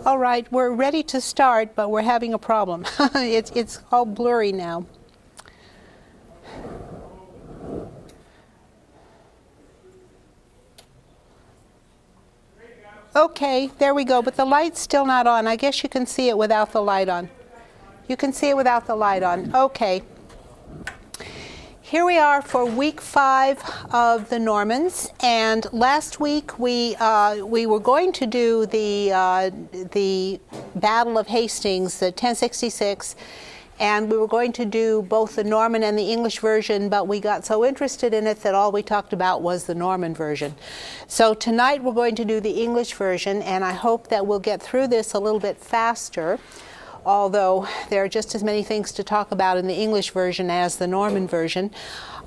All right, we're ready to start, but we're having a problem. It's all blurry now. Okay, there we go, but the light's still not on. I guess you can see it without the light on. You can see it without the light on. Okay. Here we are for week 5 of the Normans, and last week we were going to do the Battle of Hastings, the 1066, and we were going to do both the Norman and the English version, but we got so interested in it that all we talked about was the Norman version. So tonight we're going to do the English version, and I hope that we'll get through this a little bit faster, although there are just as many things to talk about in the English version as the Norman version.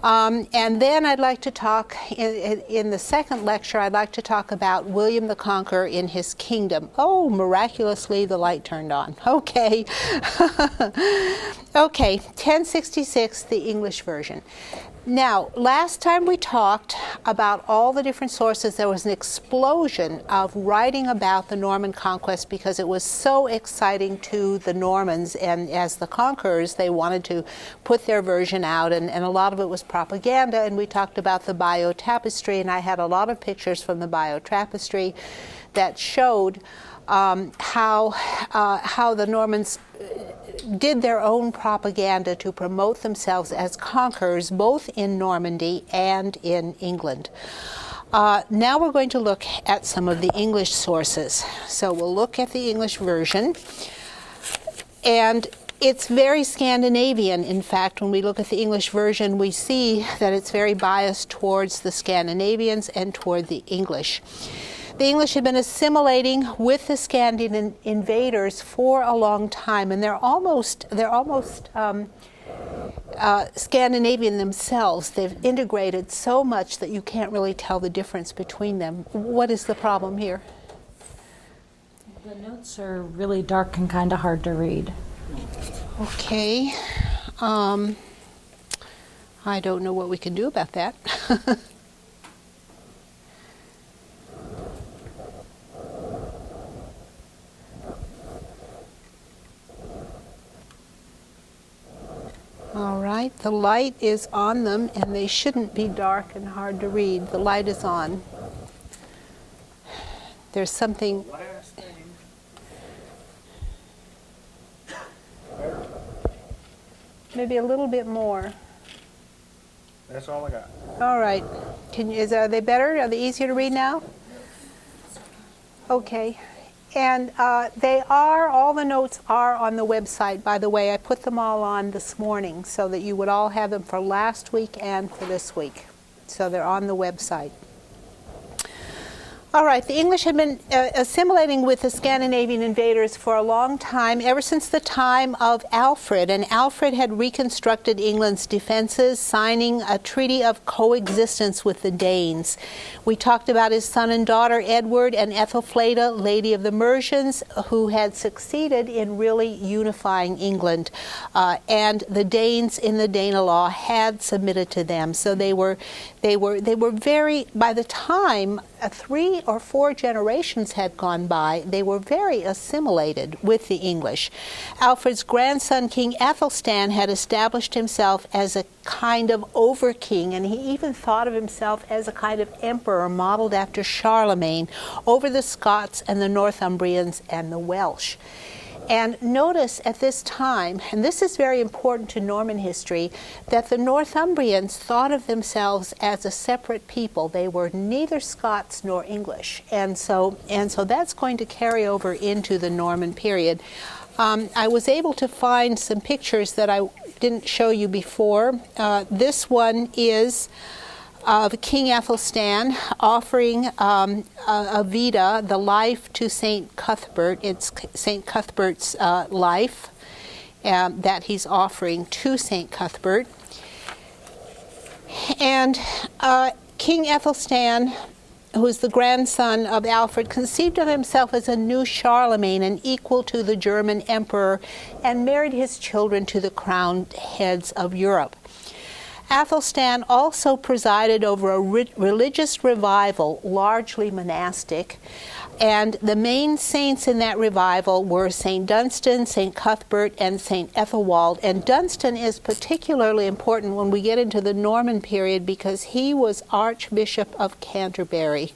And then I'd like to talk, in the second lecture, I'd like to talk about William the Conqueror in his kingdom. Oh, miraculously the light turned on. Okay. Okay, 1066, the English version. Now, last time we talked about all the different sources. There was an explosion of writing about the Norman conquest because it was so exciting to the Normans, and as the conquerors, they wanted to put their version out, and a lot of it was propaganda, and we talked about the Bayeux Tapestry, and I had a lot of pictures from the Bayeux Tapestry that showed how the Normans did their own propaganda to promote themselves as conquerors, both in Normandy and in England. Now we're going to look at some of the English sources. So we'll look at the English version, and it's very Scandinavian. In fact, when we look at the English version, we see that it's very biased towards the Scandinavians and toward the English. The English had been assimilating with the Scandinavian invaders for a long time, and they're almost Scandinavian themselves. They've integrated so much that you can't really tell the difference between them. What is the problem here? The notes are really dark and kind of hard to read. Okay. I don't know what we can do about that. All right, the light is on them, and they shouldn't be dark and hard to read. The light is on. There's something. Maybe a little bit more. That's all I got. All right. Are they better? Are they easier to read now? Okay. And all the notes are on the website, by the way. I put them all on this morning so that you would all have them for last week and for this week. So they're on the website. All right, the English had been assimilating with the Scandinavian invaders for a long time, ever since the time of Alfred. And Alfred had reconstructed England's defenses, signing a treaty of coexistence with the Danes. We talked about his son and daughter, Edward and Ethelfleda, Lady of the Mercians, who had succeeded in really unifying England. And the Danes in the Danelaw had submitted to them. So they were very, by the time 3 or 4 generations had gone by, they were very assimilated with the English. Alfred's grandson, King Athelstan, had established himself as a kind of over-king, and he even thought of himself as a kind of emperor modeled after Charlemagne over the Scots and the Northumbrians and the Welsh. And notice at this time, and this is very important to Norman history, that the Northumbrians thought of themselves as a separate people. They were neither Scots nor English. And so that's going to carry over into the Norman period. I was able to find some pictures that I didn't show you before. This one is of King Athelstan offering a vita, the life to St. Cuthbert. It's St. Cuthbert's life that he's offering to St. Cuthbert. And King Athelstan, who is the grandson of Alfred, conceived of himself as a new Charlemagne and equal to the German emperor, and married his children to the crowned heads of Europe. Athelstan also presided over a religious revival, largely monastic, and the main saints in that revival were St. Dunstan, St. Cuthbert, and St. Ethelwald. And Dunstan is particularly important when we get into the Norman period because he was Archbishop of Canterbury.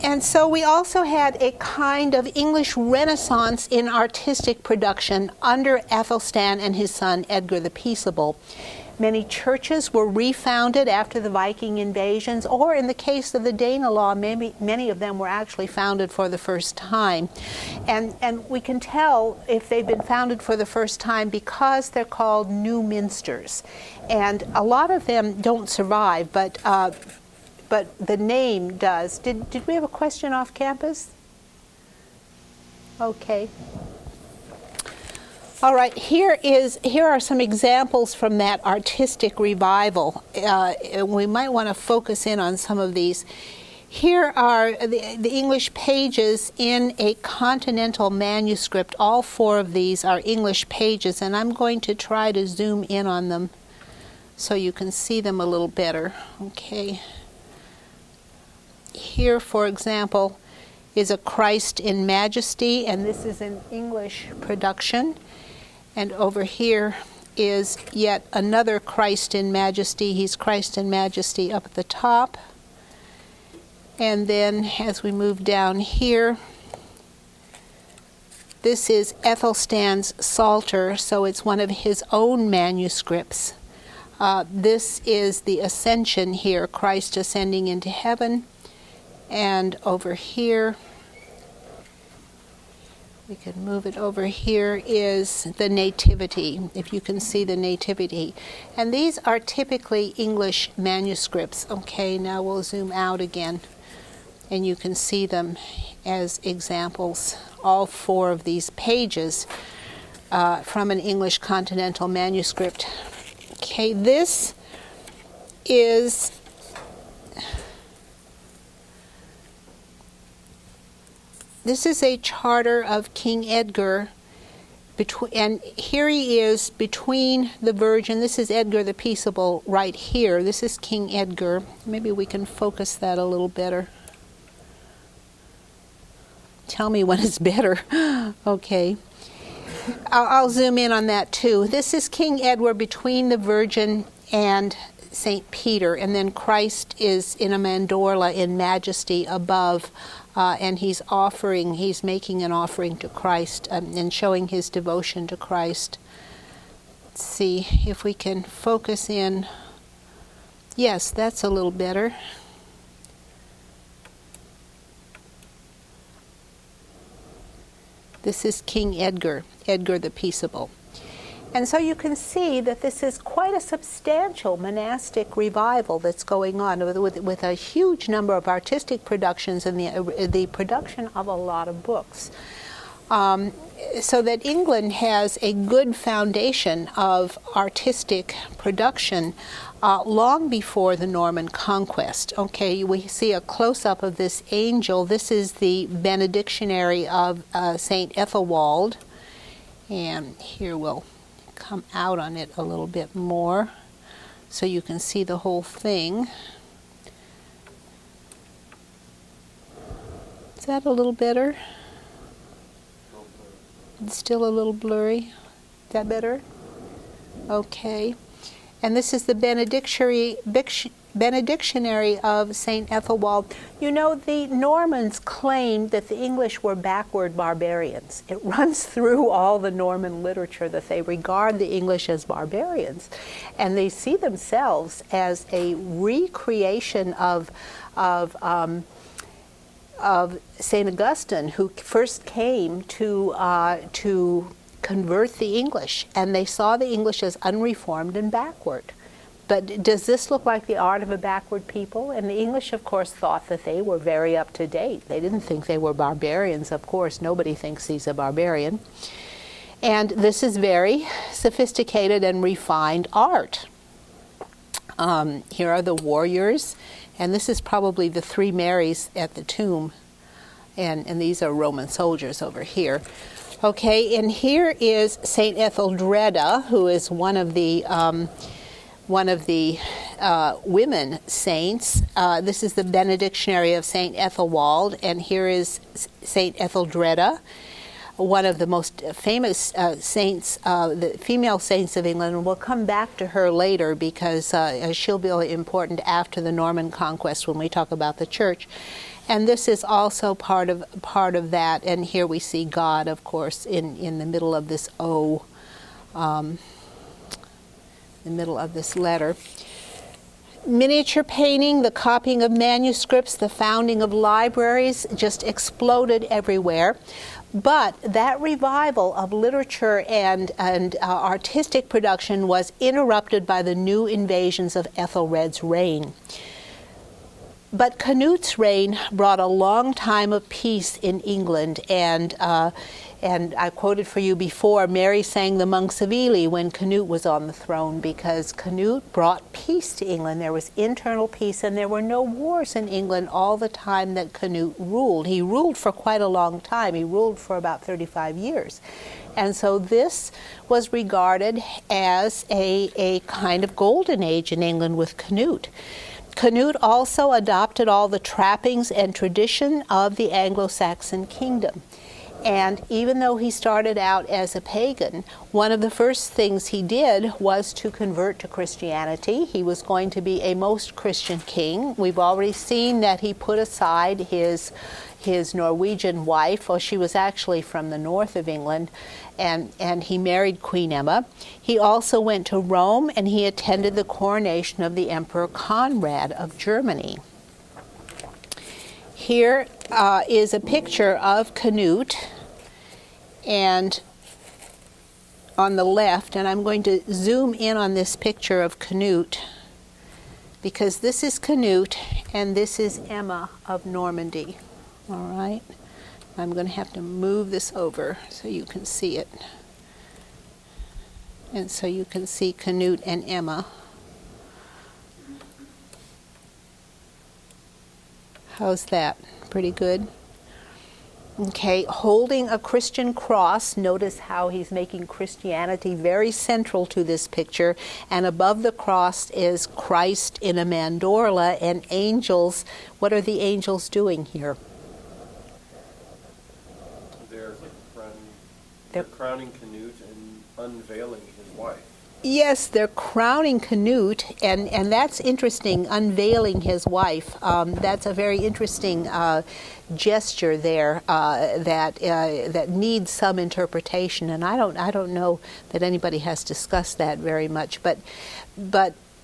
And so we also had a kind of English Renaissance in artistic production under Athelstan and his son Edgar the Peaceable. Many churches were refounded after the Viking invasions, or in the case of the Danelaw, many of them were actually founded for the first time. And we can tell if they've been founded for the first time because they're called new minsters. And a lot of them don't survive, but the name does. Did we have a question off campus? Okay. All right, here are some examples from that artistic revival. We might want to focus in on some of these. Here are the English pages in a continental manuscript. All four of these are English pages, and I'm going to try to zoom in on them so you can see them a little better. Okay. Here, for example, is a Christ in Majesty, and this is an English production. And over here is yet another Christ in Majesty. He's Christ in Majesty up at the top. And then as we move down here, this is Ethelstan's Psalter, so it's one of his own manuscripts. This is the Ascension here, Christ ascending into heaven. And over here, we can move it over here, is the Nativity, if you can see the Nativity. And these are typically English manuscripts. Okay, now we'll zoom out again, and you can see them as examples. All four of these pages from an English continental manuscript. Okay, this is a charter of King Edgar, and here he is between the Virgin. This is Edgar the Peaceable right here. This is King Edgar. Maybe we can focus that a little better. Tell me when it's better. Okay. I'll zoom in on that too. This is King Edward between the Virgin and St. Peter, and then Christ is in a mandorla in majesty above, and he's making an offering to Christ and showing his devotion to Christ. Let's see if we can focus in. Yes, that's a little better. This is King Edgar, Edgar the Peaceable. And so you can see that this is quite a substantial monastic revival that's going on with a huge number of artistic productions and the production of a lot of books. So that England has a good foundation of artistic production long before the Norman conquest. Okay, we see a close-up of this angel. This is the benedictionary of St. Ethelwald. And here we'll come out on it a little bit more so you can see the whole thing. Is that a little better? It's still a little blurry. Is that better? Okay. And this is the benedictionary of St. Ethelwald. You know, the Normans claimed that the English were backward barbarians. It runs through all the Norman literature that they regard the English as barbarians. And they see themselves as a recreation of St. Augustine, who first came to convert the English, and they saw the English as unreformed and backward. But does this look like the art of a backward people? And the English, of course, thought that they were very up to date. They didn't think they were barbarians, of course. Nobody thinks he's a barbarian. And this is very sophisticated and refined art. Here are the warriors, and this is probably the three Marys at the tomb. and these are Roman soldiers over here. Okay, and here is Saint Etheldreda, who is one of the women saints. This is the benedictionary of Saint Ethelwald, and here is Saint Etheldreda, one of the most famous saints, the female saints of England, and we'll come back to her later because she'll be important after the Norman conquest when we talk about the church. And this is also part of that, and here we see God, of course, in the middle of this O, the middle of this letter. Miniature painting, the copying of manuscripts, the founding of libraries just exploded everywhere. But that revival of literature and artistic production was interrupted by the new invasions of Ethelred's reign. But Canute's reign brought a long time of peace in England, and I quoted for you before, Mary sang the monks of Ely when Canute was on the throne, because Canute brought peace to England. There was internal peace, and there were no wars in England all the time that Canute ruled. He ruled for quite a long time. He ruled for about 35 years. And so this was regarded as a kind of golden age in England with Canute. Canute also adopted all the trappings and tradition of the Anglo-Saxon kingdom. And even though he started out as a pagan, one of the first things he did was to convert to Christianity. He was going to be a most Christian king. We've already seen that he put aside his Norwegian wife. Well, she was actually from the north of England, and he married Queen Emma. He also went to Rome, and he attended the coronation of the Emperor Conrad of Germany. Here is a picture of Canute, and on the left, and I'm going to zoom in on this picture of Canute, because this is Canute, and this is Emma of Normandy. All right? I'm going to have to move this over so you can see it. And so you can see Canute and Emma. How's that? Pretty good? Okay, holding a Christian cross. Notice how he's making Christianity very central to this picture. And above the cross is Christ in a mandorla and angels. What are the angels doing here? They're crowning Canute and unveiling his wife. Yes, they're crowning Canute, and that's interesting, unveiling his wife. That's a very interesting gesture there that needs some interpretation, and I don't know that anybody has discussed that very much. But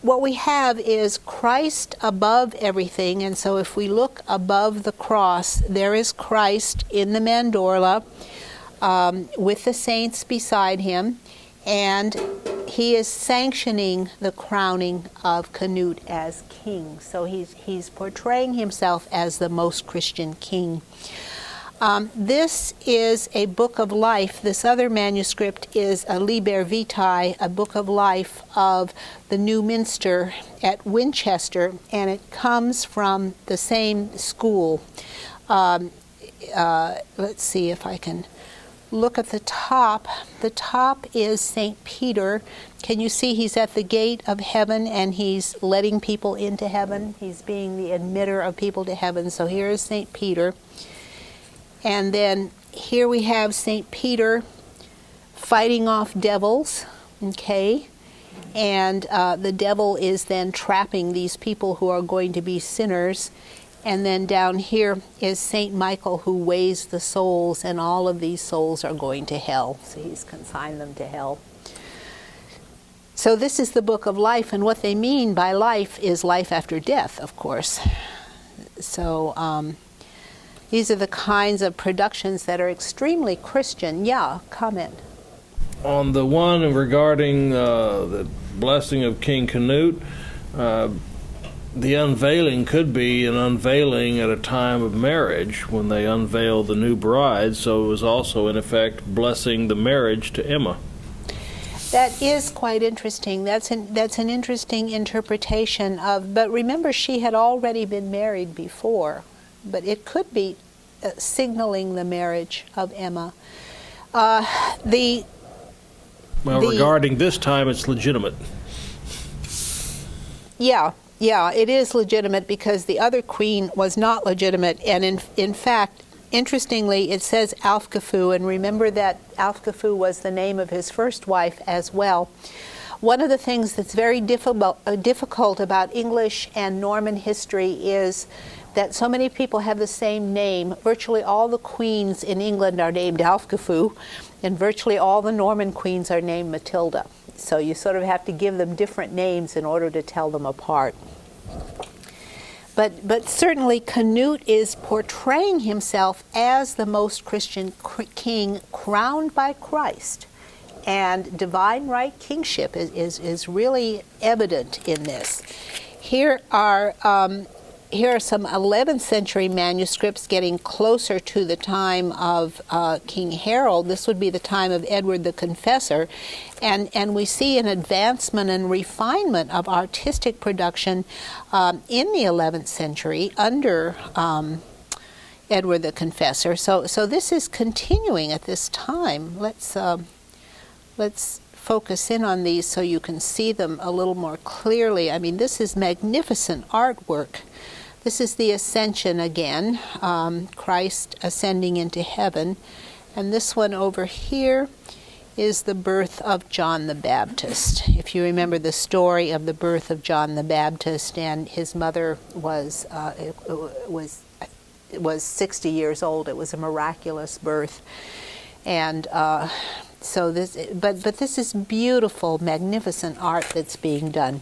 what we have is Christ above everything, and so if we look above the cross, there is Christ in the mandorla with the saints beside him, and he is sanctioning the crowning of Canute as king. So he's portraying himself as the most Christian king. This is a book of life. This other manuscript is a Liber Vitae, a book of life of the New Minster at Winchester, and it comes from the same school. Let's see if I can look at the top. The top is St. Peter. Can you see he's at the gate of heaven and he's letting people into heaven? He's being the admitter of people to heaven. So here is St. Peter. And then here we have St. Peter fighting off devils, okay? And the devil is then trapping these people who are going to be sinners. And then down here is St. Michael, who weighs the souls, and all of these souls are going to hell. So he's consigned them to hell. So this is the book of life, and what they mean by life is life after death, of course. So these are the kinds of productions that are extremely Christian. Yeah, comment. On the one regarding the blessing of King Canute, the unveiling could be an unveiling at a time of marriage when they unveil the new bride, so it was also in effect blessing the marriage to Emma. That is quite interesting. That's an interesting interpretation of, but remember she had already been married before, but it could be signaling the marriage of Emma. Regarding this time, it's legitimate. Yeah, it is legitimate because the other queen was not legitimate, and in fact, interestingly, it says Alfgafu, and remember that Alfgafu was the name of his first wife as well. One of the things that's very difficult about English and Norman history is that so many people have the same name. Virtually all the queens in England are named Alfgafu, and virtually all the Norman queens are named Matilda. So you sort of have to give them different names in order to tell them apart. But certainly Canute is portraying himself as the most Christian king crowned by Christ. And divine right kingship is really evident in this. Here are some 11th century manuscripts getting closer to the time of King Harold. This would be the time of Edward the Confessor. And we see an advancement and refinement of artistic production in the 11th century under Edward the Confessor. So this is continuing at this time. Let's focus in on these so you can see them a little more clearly. I mean, this is magnificent artwork. This is the Ascension again, Christ ascending into heaven. And this one over here is the birth of John the Baptist. If you remember the story of the birth of John the Baptist, and his mother was 60 years old. It was a miraculous birth. And so this, but this is beautiful, magnificent art that's being done.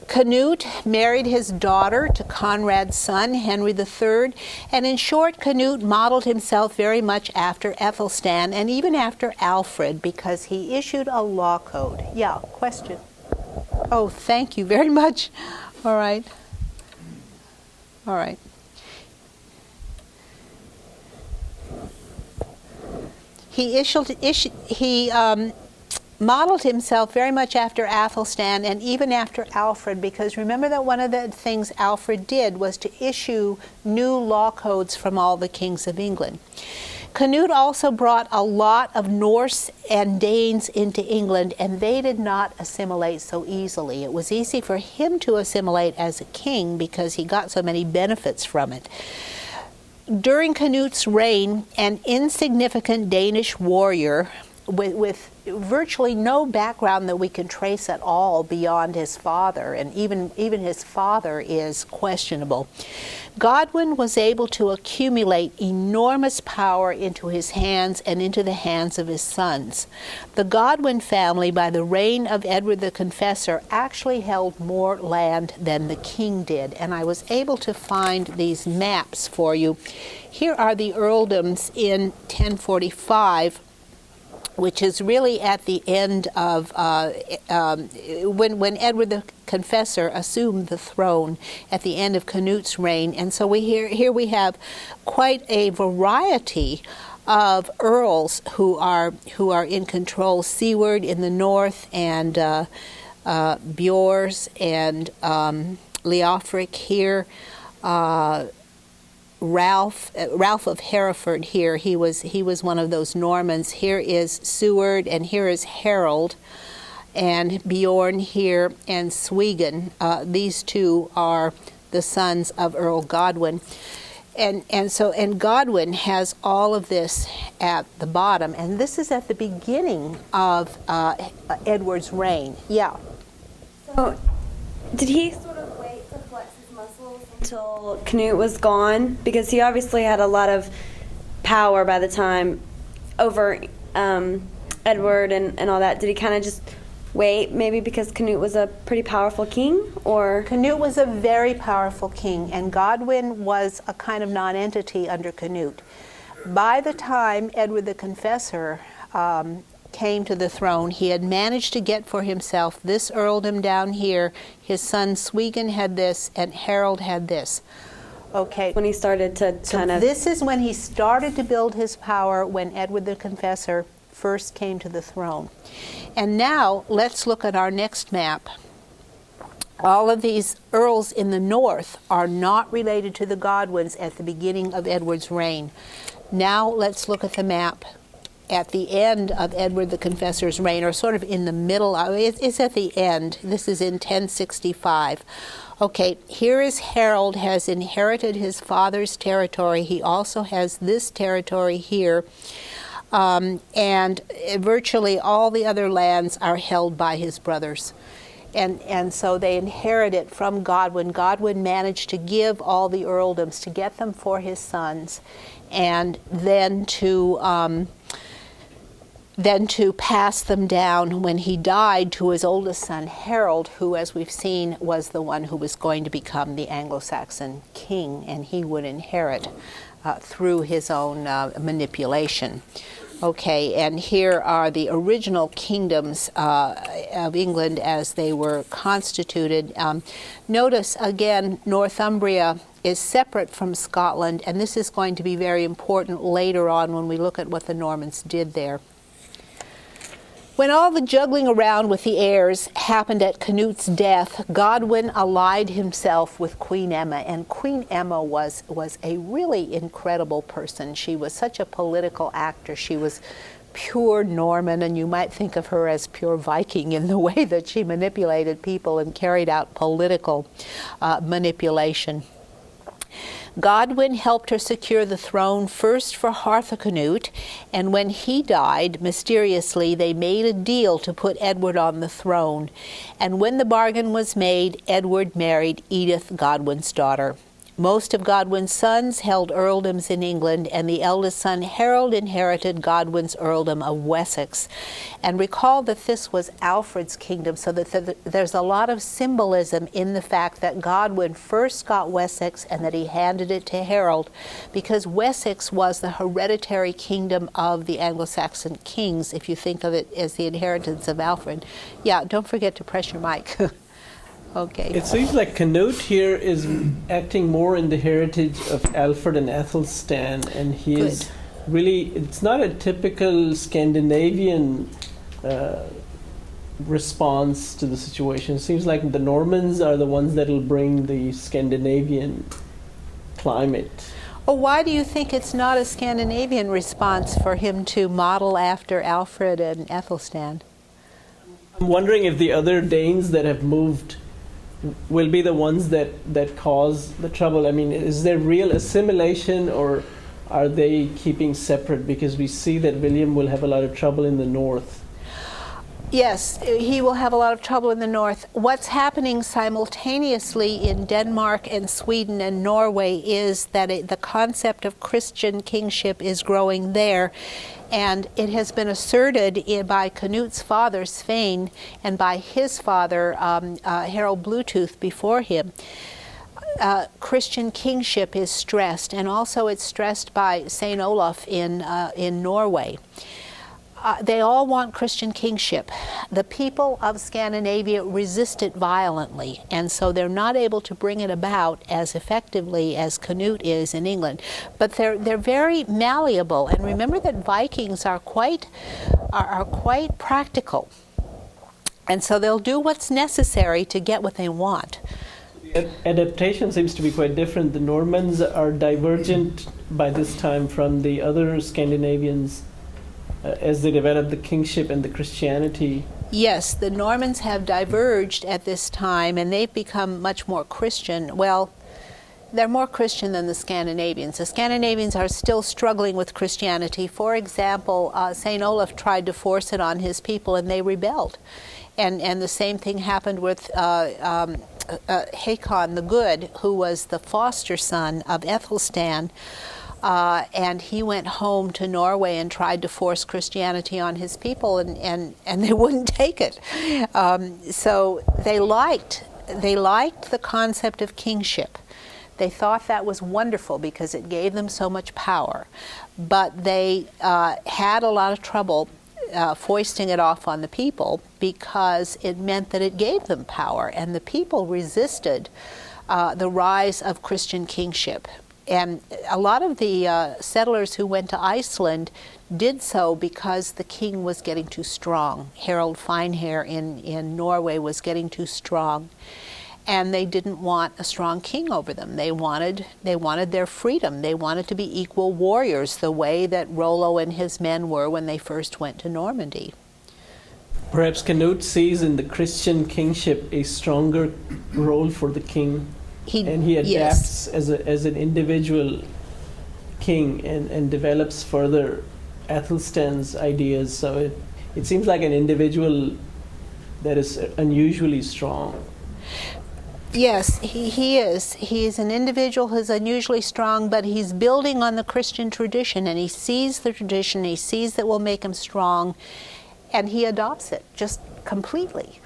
Canute married his daughter to Conrad's son, Henry III, and in short, Canute modeled himself very much after Aethelstan and even after Alfred because he issued a law code. Yeah, question? Oh, thank you very much. All right. All right. He modeled himself very much after Aethelstan and even after Alfred, because remember that one of the things Alfred did was to issue new law codes from all the kings of England. Canute also brought a lot of Norse and Danes into England, and they did not assimilate so easily. It was easy for him to assimilate as a king because he got so many benefits from it. During Canute's reign, an insignificant Danish warrior with virtually no background that we can trace at all beyond his father, and even his father is questionable. Godwin was able to accumulate enormous power into his hands and into the hands of his sons. The Godwin family, by the reign of Edward the Confessor, actually held more land than the king did, and I was able to find these maps for you. Here are the earldoms in 1045, which is really at the end of when Edward the Confessor assumed the throne at the end of Canute's reign. And so here we have quite a variety of earls who are in control. Siward in the north, and Bjors and Leofric here. Ralph of Hereford here, he was one of those Normans. Here is Seward, and here is Harold, and Bjorn here, and Swegan. These two are the sons of Earl Godwin. And Godwin has all of this at the bottom, and this is at the beginning of Edward's reign. Yeah. So, did he sort of wait to flex his muscles until Canute was gone? Because he obviously had a lot of power by the time over Edward and all that. Did he kind of just wait, maybe because Canute was a pretty powerful king, or? Canute was a very powerful king, and Godwin was a kind of non-entity under Canute. By the time Edward the Confessor came to the throne, he had managed to get for himself this earldom down here. His son Swegan had this, and Harold had this. Okay. When he started to This is when he started to build his power, when Edward the Confessor first came to the throne. And now let's look at our next map. All of these earls in the north are not related to the Godwins at the beginning of Edward's reign. Now let's look at the map at the end of Edward the Confessor's reign, or sort of in the middle. It's at the end. This is in 1065. Okay, here is Harold has inherited his father's territory. He also has this territory here. And virtually all the other lands are held by his brothers. And so they inherit it from Godwin. Godwin managed to give all the earldoms, to get them for his sons, and then to pass them down when he died to his oldest son Harold, who, as we've seen, was the one who was going to become the Anglo-Saxon king, and he would inherit through his own manipulation. Okay, and here are the original kingdoms of England as they were constituted. Notice again, Northumbria is separate from Scotland, and this is going to be very important later on when we look at what the Normans did there. When all the juggling around with the heirs happened at Canute's death, Godwin allied himself with Queen Emma, and Queen Emma was a really incredible person. She was such a political actor. She was pure Norman, and you might think of her as pure Viking in the way that she manipulated people and carried out political manipulation. Godwin helped her secure the throne first for Harthacnut, and when he died, mysteriously, they made a deal to put Edward on the throne. And when the bargain was made, Edward married Edith, Godwin's daughter. Most of Godwin's sons held earldoms in England, and the eldest son Harold inherited Godwin's earldom of Wessex. And recall that this was Alfred's kingdom, so that there's a lot of symbolism in the fact that Godwin first got Wessex and that he handed it to Harold, because Wessex was the hereditary kingdom of the Anglo-Saxon kings, if you think of it as the inheritance of Alfred. Yeah, don't forget to press your mic. Okay. It seems like Canute here is acting more in the heritage of Alfred and Athelstan, and he is really, it's not a typical Scandinavian response to the situation. It seems like the Normans are the ones that will bring the Scandinavian climate. Well, why do you think it's not a Scandinavian response for him to model after Alfred and Athelstan? I'm wondering if the other Danes that have moved will be the ones that cause the trouble. I mean, is there real assimilation, or are they keeping separate? Because we see that William will have a lot of trouble in the north. Yes, he will have a lot of trouble in the north. What's happening simultaneously in Denmark and Sweden and Norway is that the concept of Christian kingship is growing there. And it has been asserted by Canute's father, Svein, and by his father, Harald Bluetooth, before him. Christian kingship is stressed, and also it's stressed by St. Olaf in Norway. They all want Christian kingship. The people of Scandinavia resist it violently, and so they're not able to bring it about as effectively as Canute is in England. But they're very malleable, and remember that Vikings are quite practical, and so they'll do what's necessary to get what they want. The adaptation seems to be quite different. The Normans are divergent by this time from the other Scandinavians as they develop the kingship and the Christianity. Yes, the Normans have diverged at this time, and they've become much more Christian. Well, they're more Christian than the Scandinavians. The Scandinavians are still struggling with Christianity. For example, St. Olaf tried to force it on his people, and they rebelled. And the same thing happened with Hakon the Good, who was the foster son of Ethelstan. And he went home to Norway and tried to force Christianity on his people, and they wouldn't take it. So they liked the concept of kingship. They thought that was wonderful because it gave them so much power. But they had a lot of trouble foisting it off on the people because it meant that it gave them power, and the people resisted the rise of Christian kingship. And a lot of the settlers who went to Iceland did so because the king was getting too strong. Harald Finehair in Norway was getting too strong. and they didn't want a strong king over them. They wanted their freedom. They wanted to be equal warriors, the way that Rollo and his men were when they first went to Normandy. Perhaps Canute sees in the Christian kingship a stronger role for the king, and he adapts as an individual king and develops further Athelstan's ideas. So it seems like an individual that is unusually strong. Yes, he is. He is an individual who's unusually strong, but he's building on the Christian tradition, and he sees the tradition, he sees that will make him strong, and he adopts it just completely,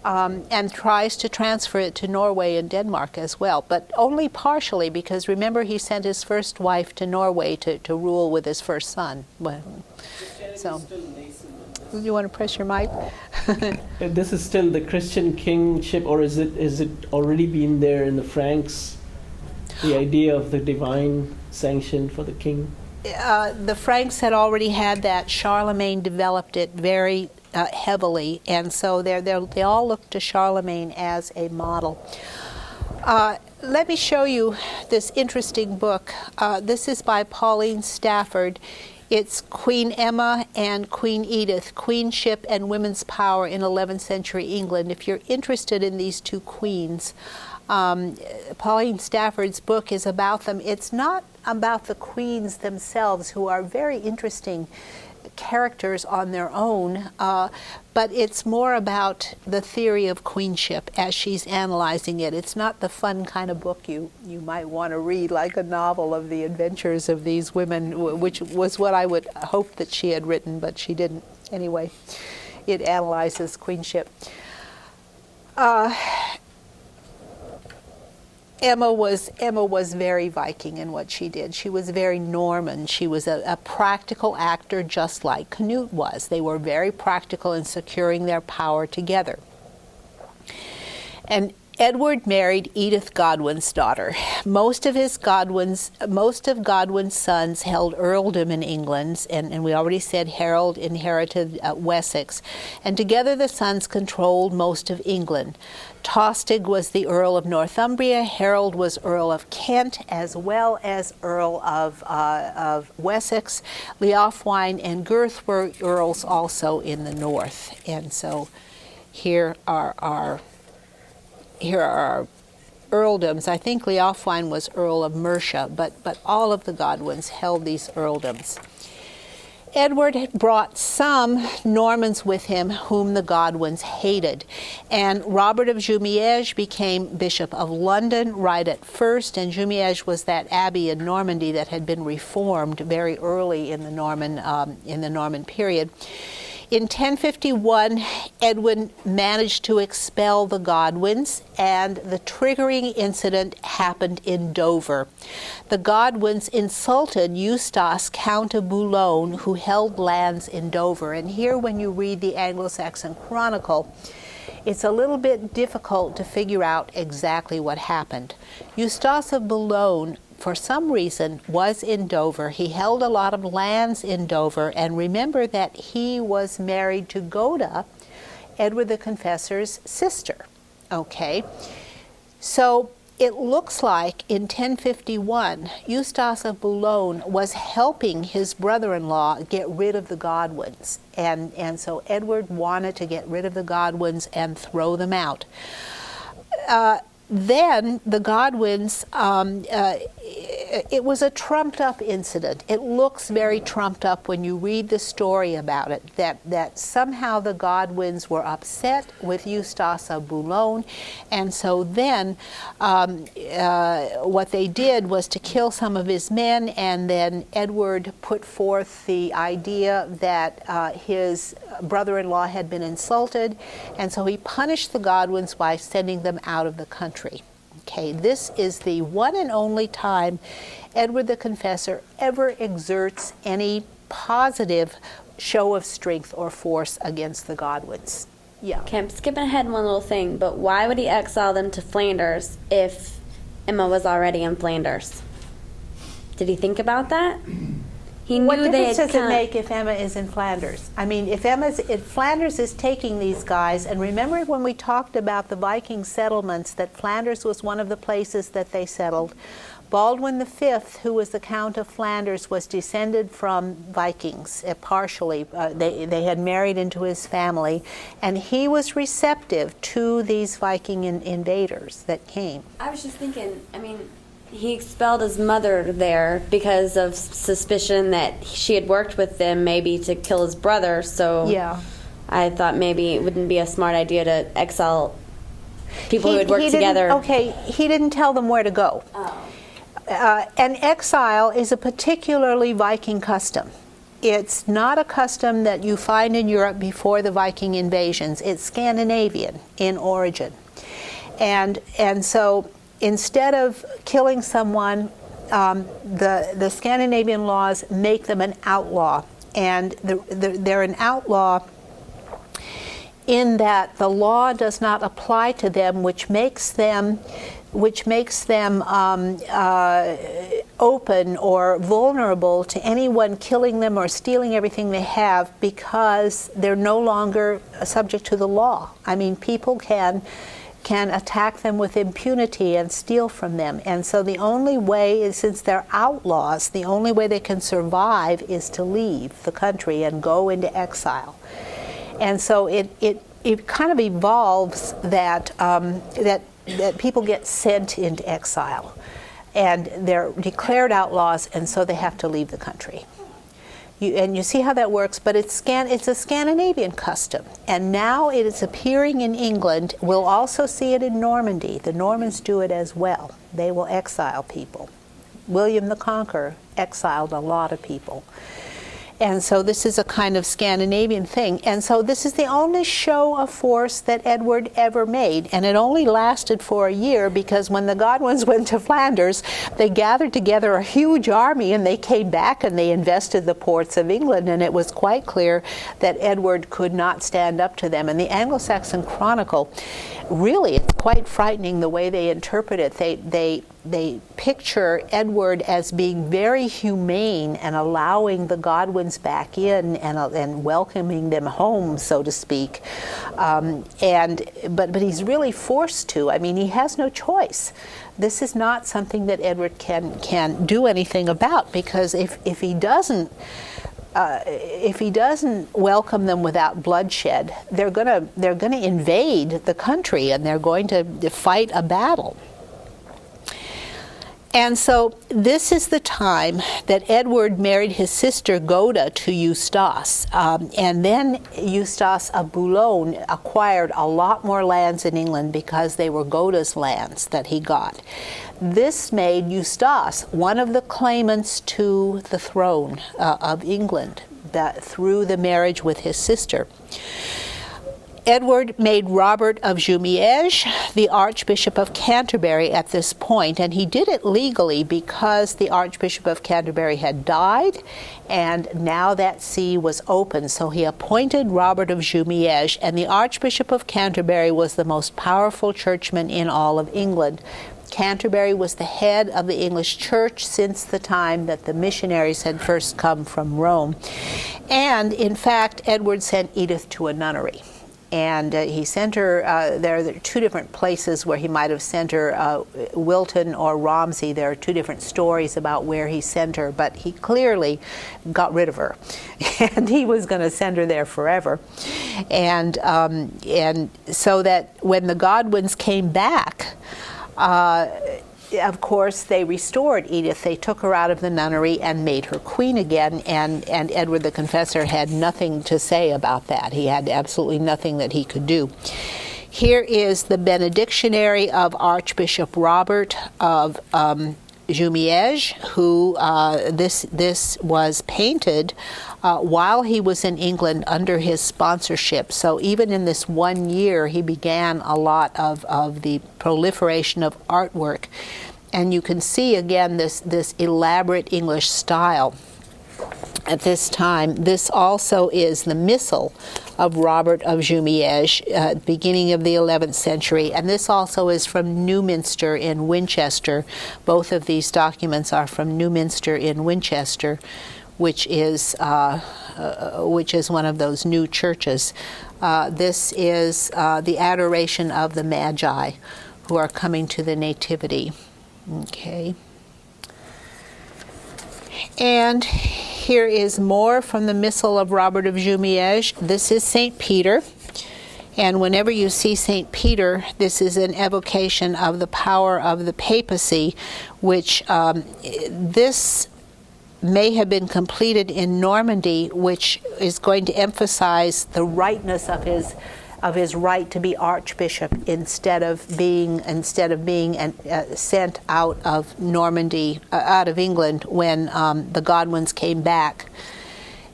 and tries to transfer it to Norway and Denmark as well, but only partially, because remember, he sent his first wife to Norway to rule with his first son. So, you want to press your mic? This is still the Christian kingship, or is it already been there in the Franks, the idea of the divine sanction for the king? The Franks had already had that. Charlemagne developed it very heavily, and so they all look to Charlemagne as a model. Let me show you this interesting book. This is by Pauline Stafford. It's Queen Emma and Queen Edith, Queenship and Women's Power in 11th Century England. If you're interested in these two queens, Pauline Stafford's book is about them. It's not about the queens themselves, who are very interesting characters on their own, but it's more about the theory of queenship as she's analyzing it. It's not the fun kind of book you might want to read, like a novel of the adventures of these women, which was what I would hope that she had written, but she didn't. Anyway, it analyzes queenship. Emma was very Viking in what she did. She was very Norman. She was a practical actor, just like Canute was. They were very practical in securing their power together. And Edward married Edith Godwin's daughter. Most of Godwin's sons held earldom in England, and we already said Harold inherited Wessex, and together the sons controlled most of England. Tostig was the Earl of Northumbria, Harold was Earl of Kent, as well as Earl of Wessex. Leofwine and Gurth were earls also in the north, and so here are our earldoms. I think Leofwine was Earl of Mercia, but all of the Godwins held these earldoms. Edward had brought some Normans with him whom the Godwins hated, and Robert of Jumièges became Bishop of London right at first, and Jumièges was that abbey in Normandy that had been reformed very early in the Norman period. In 1051, Edwin managed to expel the Godwins, and the triggering incident happened in Dover. The Godwins insulted Eustace, Count of Boulogne, who held lands in Dover. And here, when you read the Anglo-Saxon Chronicle, it's a little bit difficult to figure out exactly what happened. Eustace of Boulogne, for some reason, was in Dover. He held a lot of lands in Dover, and remember that he was married to Goda, Edward the Confessor's sister. Okay, so it looks like in 1051, Eustace of Boulogne was helping his brother-in-law get rid of the Godwins, and so Edward wanted to get rid of the Godwins and throw them out. Then the Godwins, it was a trumped-up incident. It looks very trumped up when you read the story about it, that somehow the Godwins were upset with Eustace of Boulogne, and so then what they did was to kill some of his men, and then Edward put forth the idea that his brother-in-law had been insulted, and so he punished the Godwins by sending them out of the country. Okay, this is the one and only time Edward the Confessor ever exerts any positive show of strength or force against the Godwins. Yeah. Okay, I'm skipping ahead one little thing, but why would he exile them to Flanders if Emma was already in Flanders? Did he think about that? He knew What they difference had does it make if Emma is in Flanders? I mean, if Flanders is taking these guys, and remember when we talked about the Viking settlements, that Flanders was one of the places that they settled. Baldwin V, who was the Count of Flanders, was descended from Vikings, partially. They had married into his family, and he was receptive to these Viking invaders that came. I was just thinking, I mean, he expelled his mother there because of suspicion that she had worked with them maybe to kill his brother, so Yeah. I thought maybe it wouldn't be a smart idea to exile people who had worked together. Okay, he didn't tell them where to go. And exile is a particularly Viking custom. It's not a custom that you find in Europe before the Viking invasions. It's Scandinavian in origin. And so instead of killing someone, the Scandinavian laws make them an outlaw. And they're an outlaw in that the law does not apply to them, which makes them open or vulnerable to anyone killing them or stealing everything they have, because they're no longer subject to the law. I mean, people can attack them with impunity and steal from them. And so the only way is, since they're outlaws, the only way they can survive is to leave the country and go into exile. And so it kind of evolves that people get sent into exile, and they're declared outlaws, and so they have to leave the country. You see how that works, but it's a Scandinavian custom, and now it is appearing in England. We'll also see it in Normandy. The Normans do it as well. They will exile people. William the Conqueror exiled a lot of people. And so this is a kind of Scandinavian thing. And so this is the only show of force that Edward ever made. And it only lasted for a year, because when the Godwins went to Flanders, they gathered together a huge army, and they came back and they invested the ports of England. And it was quite clear that Edward could not stand up to them. And the Anglo-Saxon Chronicle, really, it's quite frightening the way they interpret it. They picture Edward as being very humane and allowing the Godwins back in and welcoming them home, so to speak. But he's really forced to. I mean, he has no choice. This is not something that Edward can do anything about, because if he doesn't welcome them without bloodshed, they're gonna invade the country, and they're going to fight a battle. And so this is the time that Edward married his sister Goda to Eustace. And then Eustace of Boulogne acquired a lot more lands in England, because they were Goda's lands that he got. This made Eustace one of the claimants to the throne of England through the marriage with his sister. Edward made Robert of Jumièges the Archbishop of Canterbury at this point, and he did it legally because the Archbishop of Canterbury had died, and now that see was open. So he appointed Robert of Jumièges, and the Archbishop of Canterbury was the most powerful churchman in all of England. Canterbury was the head of the English church since the time that the missionaries had first come from Rome. And in fact, Edward sent Edith to a nunnery. And he sent her, there are two different places where he might have sent her, Wilton or Romsey. There are two different stories about where he sent her, but he clearly got rid of her. And he was going to send her there forever. And so that when the Godwins came back, of course, they restored Edith. They took her out of the nunnery and made her queen again, and Edward the Confessor had nothing to say about that. He had absolutely nothing that he could do. Here is the benedictionary of Archbishop Robert of Jumièges, who this was painted while he was in England under his sponsorship. So even in this 1 year, he began a lot of the proliferation of artwork. And you can see again this elaborate English style at this time. This also is the Missal of Robert of Jumièges, beginning of the 11th century. And this also is from Newminster in Winchester. Both of these documents are from Newminster in Winchester, which is one of those new churches. This is the adoration of the Magi, who are coming to the Nativity. Okay. And here is more from the Missal of Robert of Jumièges. This is St. Peter. And whenever you see St. Peter, this is an evocation of the power of the papacy, which this may have been completed in Normandy, which is going to emphasize the rightness of his right to be archbishop instead of being sent out of Normandy, out of England when the Godwins came back.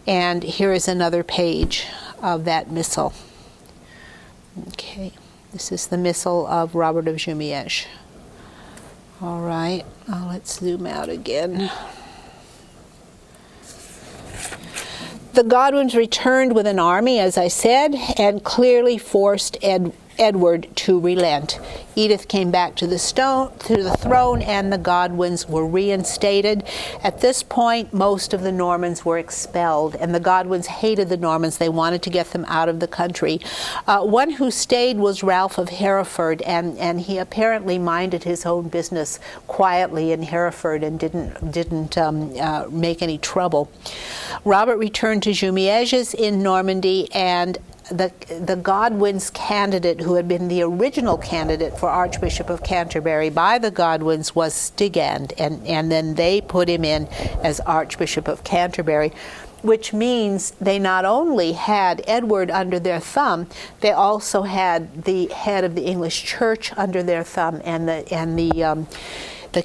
And here is another page of that missal. Okay, this is the Missal of Robert of Jumièges. All right, let's zoom out again. The Godwins returned with an army, as I said, and clearly forced Edward to relent. Edith came back to the throne, and the Godwins were reinstated. At this point, most of the Normans were expelled, and the Godwins hated the Normans. They wanted to get them out of the country. One who stayed was Ralph of Hereford, and he apparently minded his own business quietly in Hereford and didn't make any trouble. Robert returned to Jumièges in Normandy, and the Godwins' candidate, who had been the original candidate for Archbishop of Canterbury by the Godwins, was Stigand, and then they put him in as Archbishop of Canterbury, which means they not only had Edward under their thumb, they also had the head of the English Church under their thumb, and the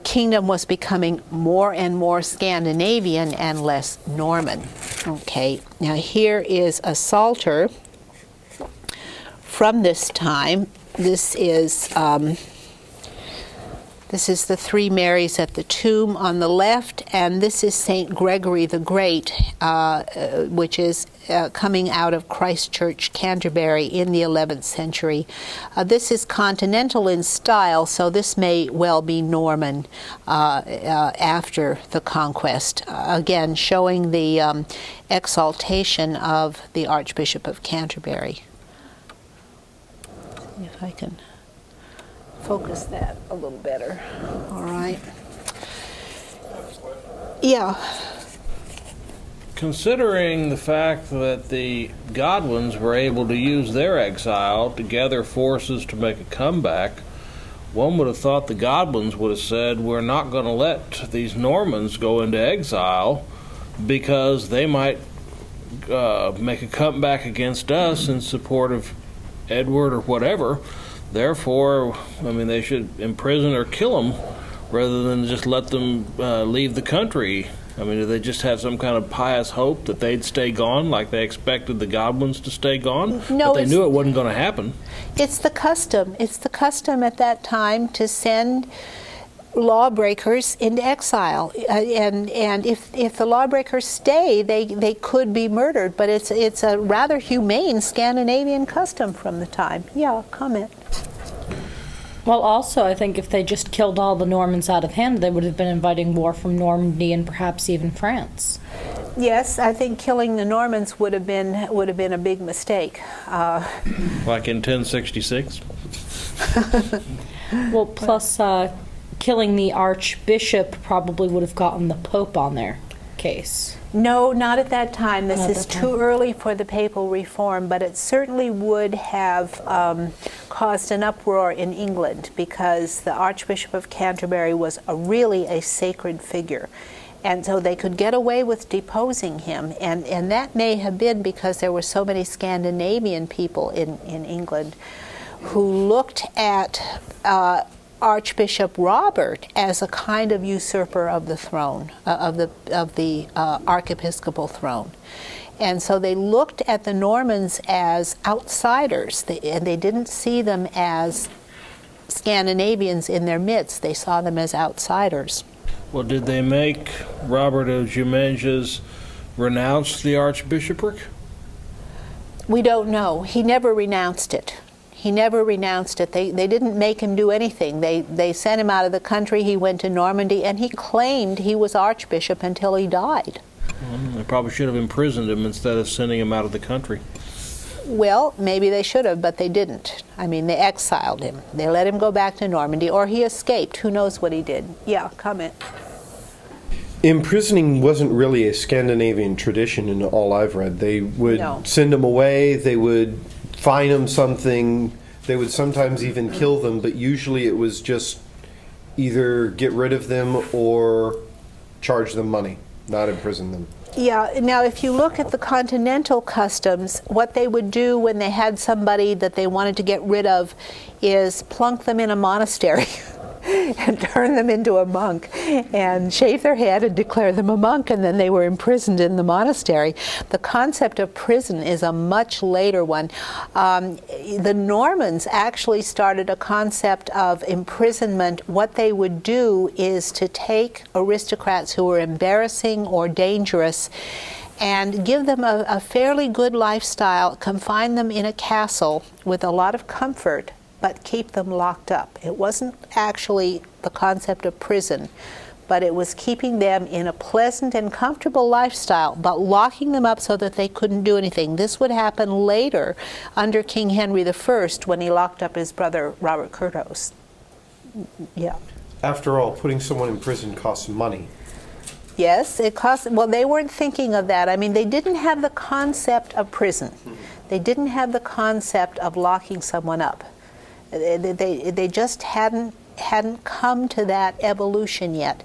kingdom was becoming more and more Scandinavian and less Norman. Okay, now here is a psalter from this time. This is the Three Marys at the tomb on the left, and this is St. Gregory the Great, which is coming out of Christ Church, Canterbury in the 11th century. This is continental in style, so this may well be Norman after the conquest. Again, showing the exaltation of the Archbishop of Canterbury. If I can focus that a little better. All right. Yeah. Considering the fact that the Godwins were able to use their exile to gather forces to make a comeback, one would have thought the Godwins would have said, we're not going to let these Normans go into exile because they might make a comeback against us in support of Edward or whatever. Therefore, I mean, they should imprison or kill them rather than just let them leave the country. I mean, do they just have some kind of pious hope that they'd stay gone, like they expected the Godwins to stay gone? No, but they knew it wasn't going to happen. It's the custom. It's the custom at that time to send lawbreakers into exile, and if the lawbreakers stay, they could be murdered. But it's a rather humane Scandinavian custom from the time. Yeah, comment. Well, also, I think if they just killed all the Normans out of hand, they would have been inviting war from Normandy and perhaps even France. Yes, I think killing the Normans would have been a big mistake. Like in 1066? Well, plus killing the Archbishop probably would have gotten the Pope on their case. No, not at that time. This Not is that time. too early for the papal reform, but it certainly would have caused an uproar in England because the Archbishop of Canterbury was really a sacred figure. And so they could get away with deposing him. And that may have been because there were so many Scandinavian people in England who looked at Archbishop Robert as a kind of usurper of the throne, of the archiepiscopal throne. And so they looked at the Normans as outsiders, and they didn't see them as Scandinavians in their midst. They saw them as outsiders. Well, did they make Robert of Jumièges renounce the archbishopric? We don't know. He never renounced it. He never renounced it. They didn't make him do anything. They sent him out of the country. He went to Normandy, and he claimed he was archbishop until he died. They probably should have imprisoned him instead of sending him out of the country. Well, maybe they should have, but they didn't. I mean, they exiled him. They let him go back to Normandy, or he escaped. Who knows what he did? Yeah, comment. Imprisoning wasn't really a Scandinavian tradition in all I've read. They would send them away, they would fine them something, they would sometimes even kill them, but usually it was just either get rid of them or charge them money, not imprison them. Yeah, now if you look at the continental customs, what they would do when they had somebody that they wanted to get rid of is plunk them in a monastery and turn them into a monk and shave their head and declare them a monk, and then they were imprisoned in the monastery. The concept of prison is a much later one. The Normans actually started a concept of imprisonment. What they would do is to take aristocrats who were embarrassing or dangerous and give them a fairly good lifestyle, confine them in a castle with a lot of comfort, but keep them locked up. It wasn't actually the concept of prison, but it was keeping them in a pleasant and comfortable lifestyle, but locking them up so that they couldn't do anything. This would happen later under King Henry I when he locked up his brother Robert Curthose. Yeah. After all, putting someone in prison costs money. Yes, it cost. Well, they weren't thinking of that. I mean, they didn't have the concept of prison. They didn't have the concept of locking someone up. They just hadn't come to that evolution yet.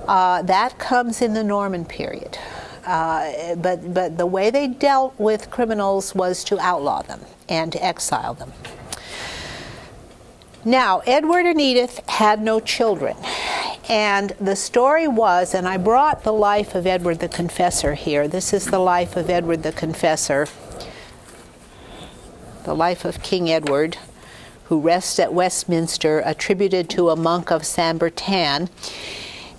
That comes in the Norman period. But the way they dealt with criminals was to outlaw them and to exile them. Now, Edward and Edith had no children. And the story was, and I brought the life of Edward the Confessor here. This is the life of Edward the Confessor, the life of King Edward, who rests at Westminster, attributed to a monk of Saint Bertin.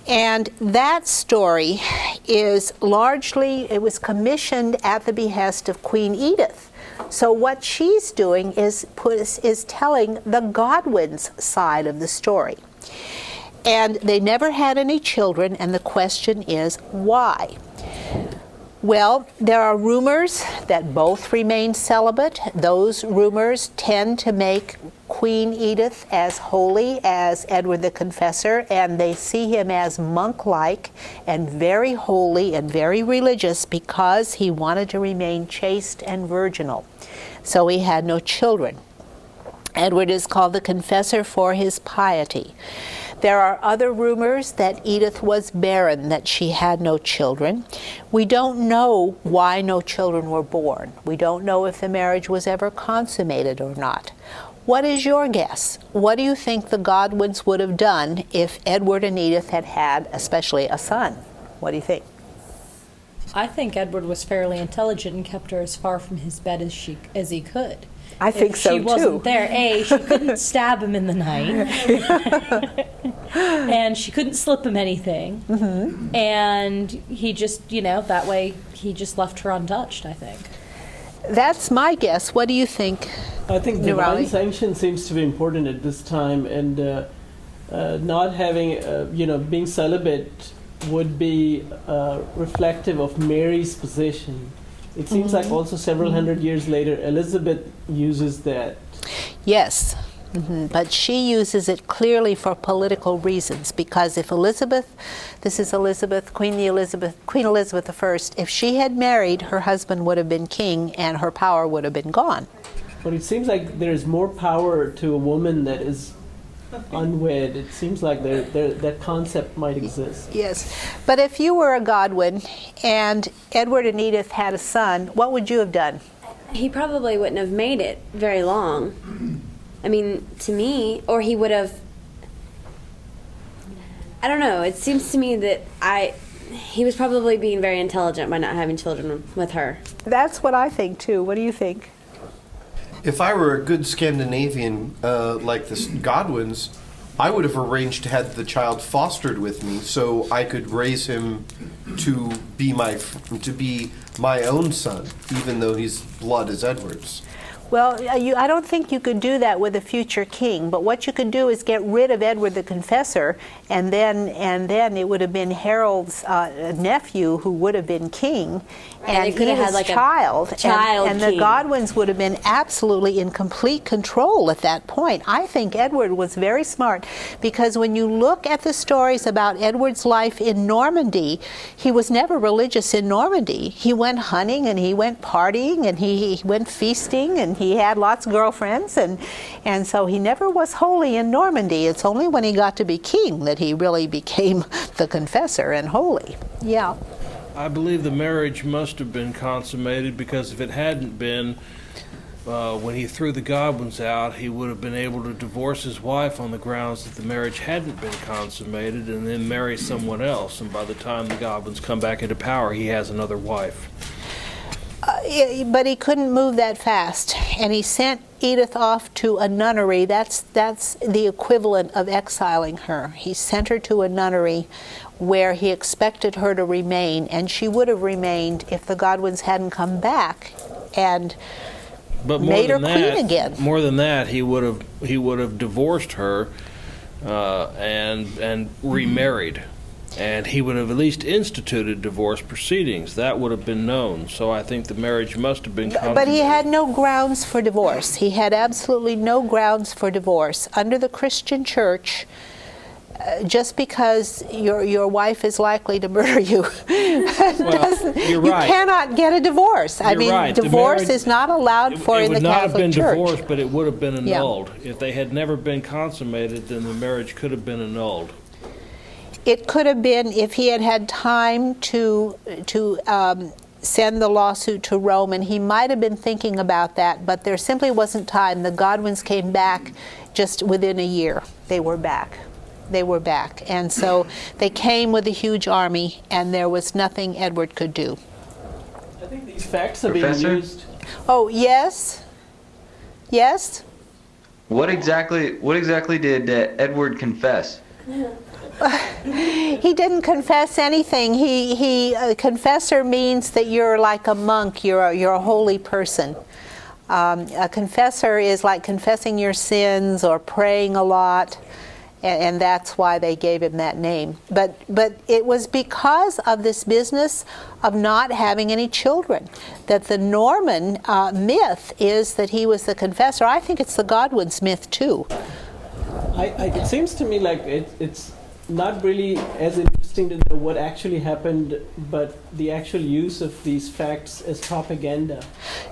And that story is largely, it was commissioned at the behest of Queen Edith. So what she's doing is telling the Godwin's side of the story. And they never had any children, and the question is, why? Well, there are rumors that both remained celibate. Those rumors tend to make Queen Edith as holy as Edward the Confessor, and they see him as monk-like and very holy and very religious because he wanted to remain chaste and virginal. So he had no children. Edward is called the Confessor for his piety. There are other rumors that Edith was barren, that she had no children. We don't know why no children were born. We don't know if the marriage was ever consummated or not. What is your guess? What do you think the Godwins would have done if Edward and Edith had had, especially, a son? What do you think? I think Edward was fairly intelligent and kept her as far from his bed as he could. I think so, too. She wasn't there. She couldn't stab him in the night. And she couldn't slip him anything. Mm-hmm. And he just, that way he just left her untouched, I think. That's my guess. What do you think? I think divine sanction seems to be important at this time, and not having, being celibate would be reflective of Mary's position. It seems like also several hundred years later, Elizabeth uses that. Yes, but she uses it clearly for political reasons, because if Elizabeth, this is Elizabeth, Queen Elizabeth I, if she had married, her husband would have been king and her power would have been gone. But it seems like there's more power to a woman that is unwed. It seems like that concept might exist. Yes, but if you were a Godwin and Edward and Edith had a son, what would you have done? He probably wouldn't have made it very long. I mean, to me, or he would have, I don't know, it seems to me that he was probably being very intelligent by not having children with her. That's what I think too. What do you think? If I were a good Scandinavian like the Godwins, I would have arranged to have the child fostered with me so I could raise him to be my own son, even though his blood is Edward's. Well, I don't think you could do that with a future king. But what you could do is get rid of Edward the Confessor, and then it would have been Harold's nephew who would have been king, and he was like child, and the Godwins would have been absolutely in complete control at that point. I think Edward was very smart, because when you look at the stories about Edward's life in Normandy, he was never religious in Normandy. He went hunting, and he went partying, and he went feasting, and he had lots of girlfriends, and so he never was holy in Normandy. It's only when he got to be king that he really became the confessor and holy. Yeah. I believe the marriage must have been consummated, because if it hadn't been, when he threw the Godwins out, he would have been able to divorce his wife on the grounds that the marriage hadn't been consummated, and then marry someone else. And by the time the Godwins come back into power, he has another wife. But he couldn't move that fast, and he sent Edith off to a nunnery. That's the equivalent of exiling her. He sent her to a nunnery where he expected her to remain, and she would have remained if the Godwins hadn't come back and made her queen again. More than that, he would have divorced her and remarried. And he would have at least instituted divorce proceedings. That would have been known. So I think the marriage must have been consummated. But he had no grounds for divorce. He had absolutely no grounds for divorce. Under the Christian church, just because your wife is likely to murder you, you're right. You cannot get a divorce. I mean, right. Divorce is not allowed for in the Catholic Church. It would not have been divorced, but it would have been annulled. Yeah. If they had never been consummated, then the marriage could have been annulled. It could have been if he had had time to send the lawsuit to Rome, and he might have been thinking about that, but there simply wasn't time. The Godwins came back just within a year. They were back. And so they came with a huge army, and there was nothing Edward could do. I think these facts are being used. Oh, yes? Yes? What exactly did Edward confess? He didn't confess anything. Confessor means that you're like a monk. You're a holy person. A confessor is like confessing your sins or praying a lot, and that's why they gave him that name. But it was because of this business of not having any children that the Norman myth is that he was the confessor. I think it's the Godwin's myth too. It seems to me like it's not really as interesting to know what actually happened, but the actual use of these facts as propaganda.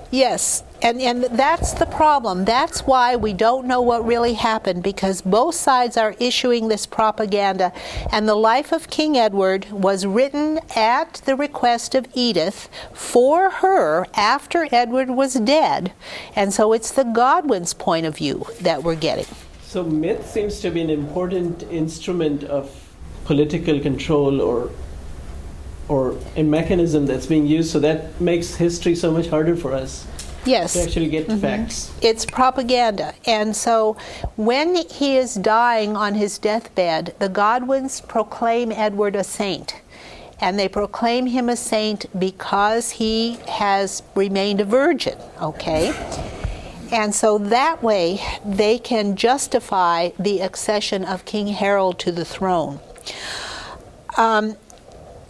Yes, and that's the problem. That's why we don't know what really happened, because both sides are issuing this propaganda. And the life of King Edward was written at the request of Edith for her after Edward was dead. And so it's the Godwin's point of view that we're getting. So myth seems to be an important instrument of political control or a mechanism that's being used, so that makes history so much harder for us. Yes. To actually get facts. It's propaganda. And so when he is dying on his deathbed, the Godwins proclaim Edward a saint. And they proclaim him a saint because he has remained a virgin, okay? And so that way they can justify the accession of King Harold to the throne. And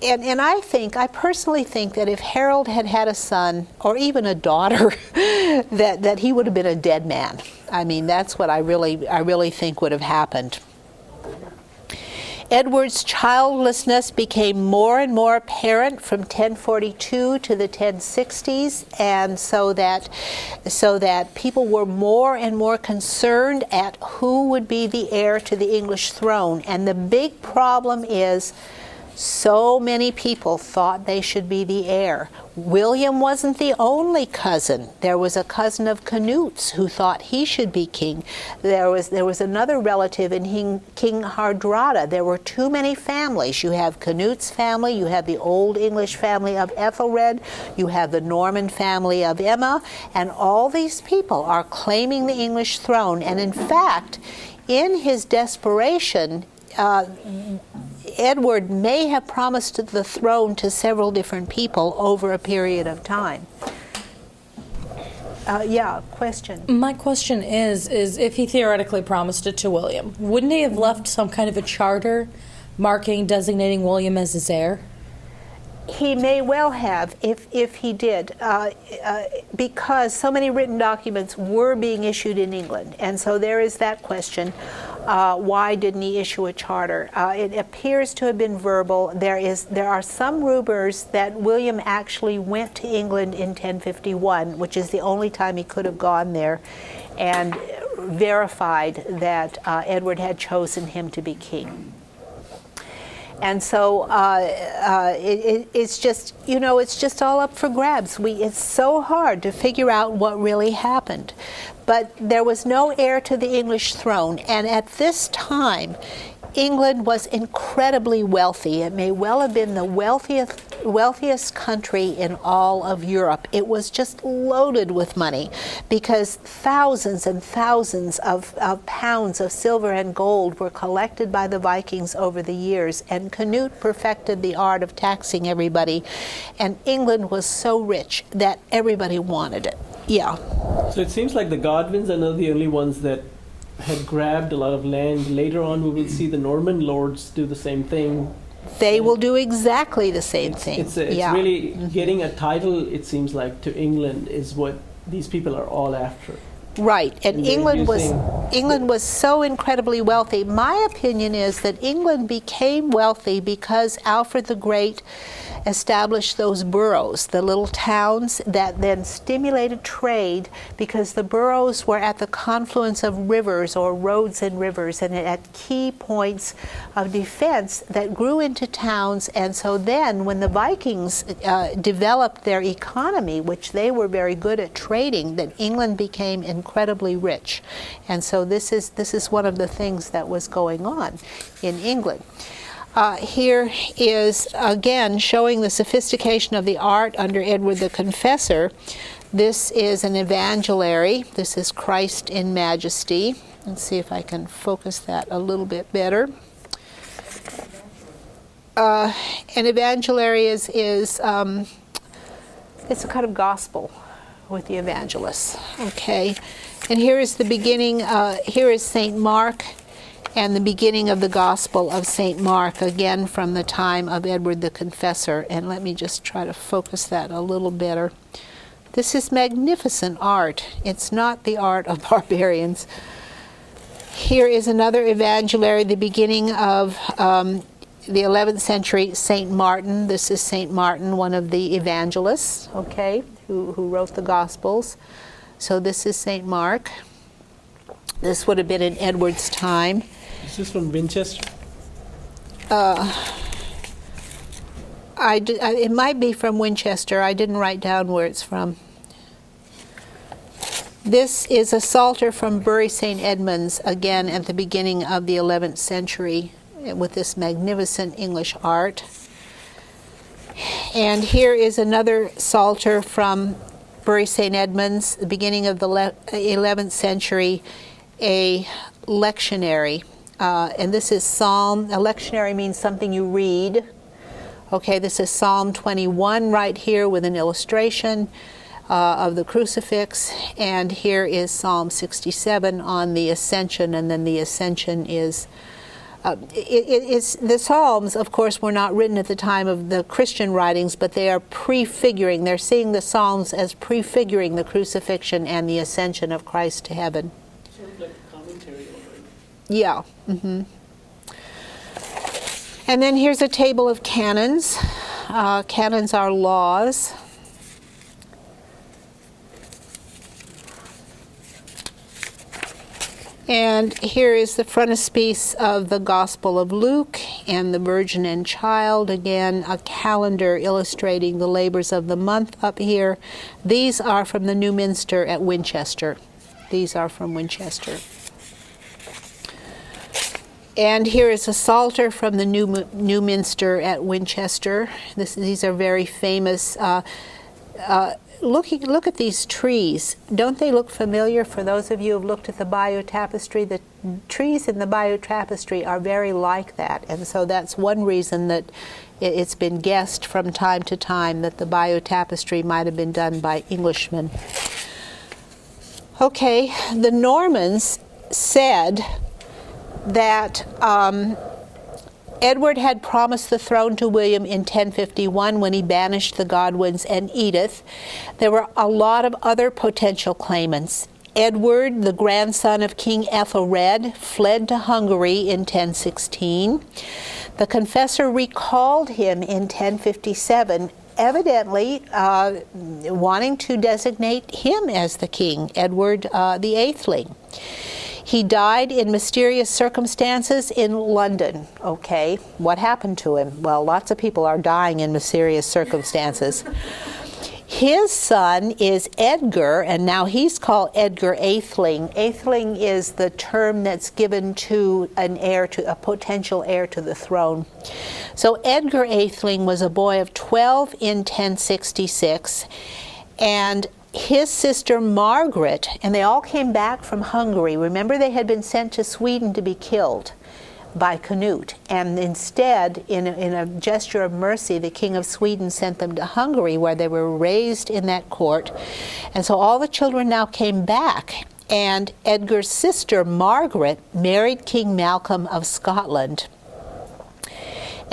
I personally think that if Harold had had a son or even a daughter, that he would have been a dead man. I mean, that's what I really think would have happened. Edward's childlessness became more and more apparent from 1042 to the 1060s, and so that people were more and more concerned at who would be the heir to the English throne. And the big problem is so many people thought they should be the heir. William wasn't the only cousin. There was a cousin of Canute's who thought he should be king. There was another relative in King Hardrada. There were too many families. You have Canute's family, you have the Old English family of Ethelred, you have the Norman family of Emma, and all these people are claiming the English throne. And in fact, in his desperation, Edward may have promised the throne to several different people over a period of time. question. My question is if he theoretically promised it to William, wouldn't he have left some kind of a charter designating William as his heir? He may well have, if he did, because so many written documents were being issued in England, and so there is that question. Why didn't he issue a charter? It appears to have been verbal. There are some rumors that William actually went to England in 1051, which is the only time he could have gone there, and verified that Edward had chosen him to be king. And so it's just, it's just all up for grabs. It's so hard to figure out what really happened. But there was no heir to the English throne. And at this time, England was incredibly wealthy. It may well have been the wealthiest country in all of Europe. It was just loaded with money because thousands and thousands of pounds of silver and gold were collected by the Vikings over the years, and Canute perfected the art of taxing everybody, and England was so rich that everybody wanted it. Yeah. So it seems like the Godwins are not the only ones that had grabbed a lot of land. Later on, we will see the Norman lords do the same thing. They will do exactly the same thing. It's really getting a title, it seems like, to England is what these people are all after. Right, and England was so incredibly wealthy. My opinion is that England became wealthy because Alfred the Great established those boroughs, the little towns that then stimulated trade, because the boroughs were at the confluence of rivers or roads and rivers, and at key points of defense that grew into towns. And so then when the Vikings developed their economy, which they were very good at trading, that England became incredibly rich. And so this is one of the things that was going on in England. Here is, again, showing the sophistication of the art under Edward the Confessor. This is an evangelary. This is Christ in Majesty. Let's see if I can focus that a little bit better. An evangelary is it's a kind of gospel with the evangelists. Okay, and here is the beginning. Here is St. Mark, and the beginning of the Gospel of St. Mark, again from the time of Edward the Confessor. And let me just try to focus that a little better. This is magnificent art. It's not the art of barbarians. Here is another evangelary, the beginning of the 11th century, St. Martin. This is St. Martin, one of the evangelists, okay, who wrote the Gospels. So this is St. Mark. This would have been in Edward's time. Is this from Winchester? It might be from Winchester. I didn't write down where it's from. This is a Psalter from Bury St. Edmunds, again at the beginning of the 11th century, with this magnificent English art. And here is another Psalter from Bury St. Edmunds, the beginning of the 11th century, a lectionary. And this is Psalm. A lectionary means something you read. Okay, this is Psalm 21 right here with an illustration of the crucifix. And here is Psalm 67 on the Ascension, and then the Ascension is the Psalms, of course, were not written at the time of the Christian writings, but they are prefiguring. They're seeing the Psalms as prefiguring the crucifixion and the ascension of Christ to heaven. Sort of like a commentary already. Yeah. Mm-hmm. And then here's a table of canons. Canons are laws. And here is the frontispiece of the Gospel of Luke and the Virgin and Child. Again, a calendar illustrating the labors of the month up here. These are from the New Minster at Winchester. These are from Winchester. And here is a Psalter from the New Minster at Winchester. These are very famous. Look at these trees. Don't they look familiar? For those of you who have looked at the Bayeux Tapestry, the trees in the Bayeux Tapestry are very like that. And so that's one reason that it's been guessed from time to time that the Bayeux Tapestry might have been done by Englishmen. Okay, the Normans said that Edward had promised the throne to William in 1051 when he banished the Godwins and Edith. There were a lot of other potential claimants. Edward, the grandson of King Ethelred, fled to Hungary in 1016. The confessor recalled him in 1057, evidently wanting to designate him as the king, Edward the Eighthling. He died in mysterious circumstances in London. Okay, what happened to him? Well, lots of people are dying in mysterious circumstances. His son is Edgar, and now he's called Edgar Eighthling. Eighthling is the term that's given to an heir, to a potential heir to the throne. So Edgar Eighthling was a boy of 12 in 1066, and his sister Margaret, and they all came back from Hungary. Remember, they had been sent to Sweden to be killed by Canute, and instead, in a gesture of mercy, the King of Sweden sent them to Hungary, where they were raised in that court. And so all the children now came back, and Edgar's sister Margaret married King Malcolm of Scotland.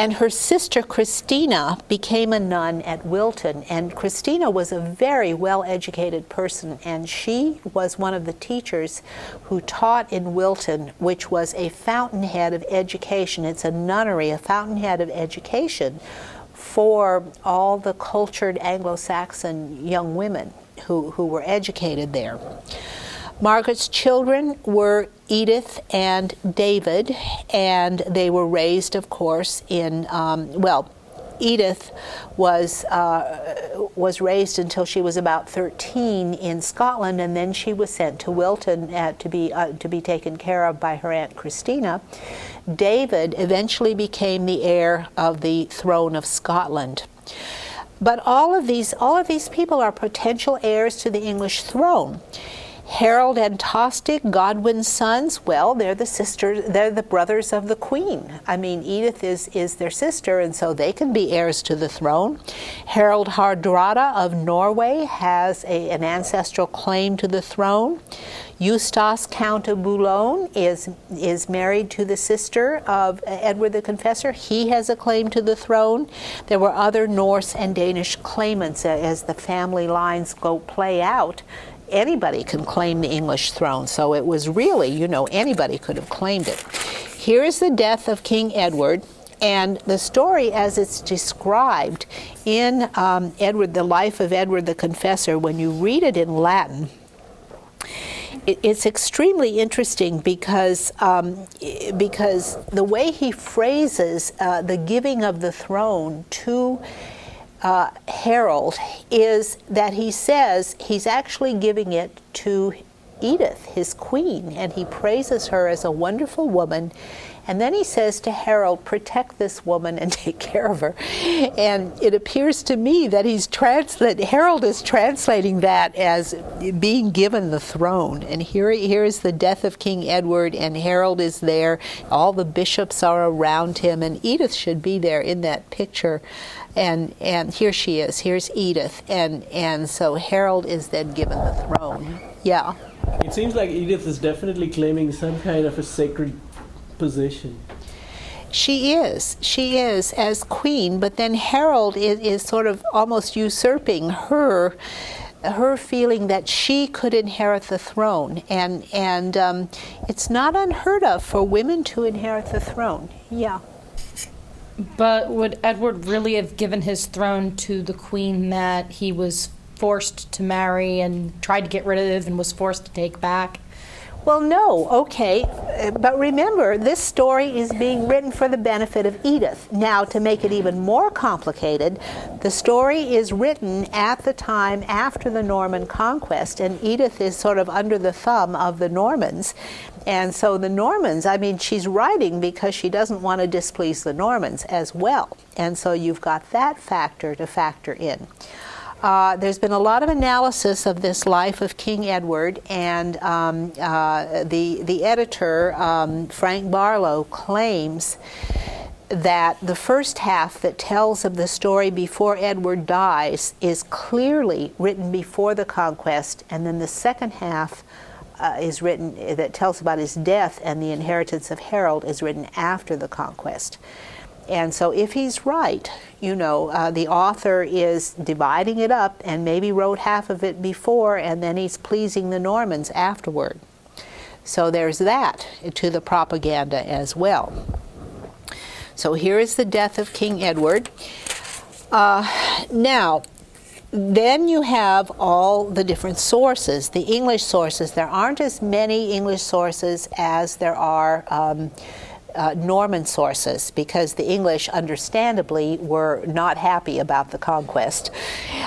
And her sister Christina became a nun at Wilton. And Christina was a very well-educated person, and she was one of the teachers who taught in Wilton, which was a fountainhead of education. It's a nunnery, a fountainhead of education for all the cultured Anglo-Saxon young women who were educated there. Margaret's children were Edith and David, and they were raised, of course, in, Edith was raised until she was about 13 in Scotland, and then she was sent to Wilton to be taken care of by her Aunt Christina. David eventually became the heir of the throne of Scotland. But all of these people are potential heirs to the English throne. Harold and Tostig, Godwin's sons, well, they're the brothers of the Queen. I mean, Edith is their sister, and so they can be heirs to the throne. Harold Hardrada of Norway has an ancestral claim to the throne. Eustace, Count of Boulogne, is married to the sister of Edward the Confessor. He has a claim to the throne. There were other Norse and Danish claimants as the family lines play out. Anybody can claim the English throne, so it was really, anybody could have claimed it. Here is the death of King Edward, and the story as it's described in The Life of Edward the Confessor. When you read it in Latin, it's extremely interesting because the way he phrases the giving of the throne to Harold is that he says he's actually giving it to Edith, his queen, and he praises her as a wonderful woman. And then he says to Harold, protect this woman and take care of her. And it appears to me that Harold is translating that as being given the throne. And here is the death of King Edward, and Harold is there. All the bishops are around him, and Edith should be there in that picture. And here she is. Here's Edith. And so Harold is then given the throne. Yeah. It seems like Edith is definitely claiming some kind of a sacred position. She is as queen, but then Harold is sort of almost usurping her feeling that she could inherit the throne, and it's not unheard of for women to inherit the throne. Yeah. But would Edward really have given his throne to the queen that he was forced to marry and tried to get rid of and was forced to take back? Well, no, okay, but remember, this story is being written for the benefit of Edith. Now, to make it even more complicated, the story is written at the time after the Norman conquest, and Edith is sort of under the thumb of the Normans. And so the Normans, she's writing because she doesn't want to displease the Normans as well. And so you've got that factor to factor in. There's been a lot of analysis of this life of King Edward, and the editor, Frank Barlow, claims that the first half that tells of the story before Edward dies is clearly written before the conquest, and then the second half is written that tells about his death and the inheritance of Harold is written after the conquest. And so if he's right, you know, the author is dividing it up and maybe wrote half of it before and then he's pleasing the Normans afterward. So there's that to the propaganda as well. So here is the death of King Edward. Now, then you have all the different sources, the English sources. There aren't as many English sources as there are Norman sources, because the English, understandably, were not happy about the conquest.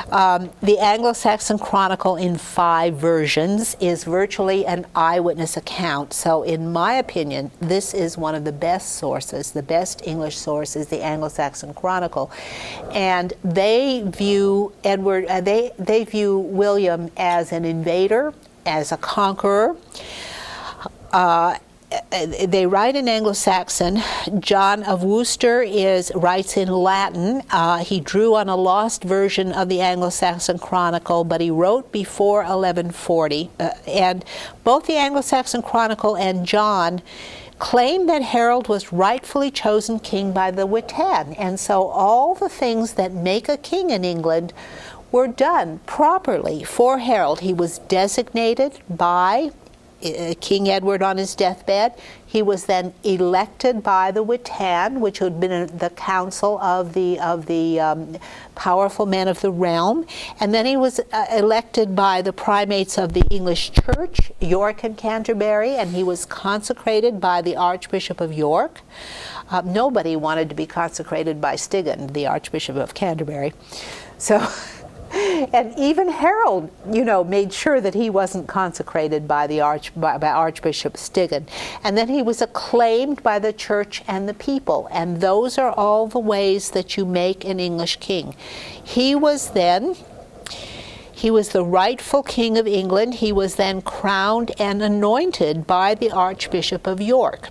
The Anglo-Saxon Chronicle in 5 versions is virtually an eyewitness account. So in my opinion, this is one of the best sources. The best English source is the Anglo-Saxon Chronicle. And they view they view William as an invader, as a conqueror. They write in Anglo-Saxon. John of Worcester writes in Latin. He drew on a lost version of the Anglo-Saxon Chronicle, but he wrote before 1140. And both the Anglo-Saxon Chronicle and John claim that Harold was rightfully chosen king by the Witan. And so all the things that make a king in England were done properly for Harold. He was designated by King Edward on his deathbed. He was then elected by the Witan, which had been the council of the powerful men of the realm, and then he was elected by the primates of the English Church, York and Canterbury, and he was consecrated by the Archbishop of York. Nobody wanted to be consecrated by Stigand, the Archbishop of Canterbury. So. And even Harold, you know, made sure that he wasn't consecrated by the Archbishop Stigand. And then he was acclaimed by the church and the people. And those are all the ways that you make an English king. He was the rightful king of England. He was then crowned and anointed by the Archbishop of York.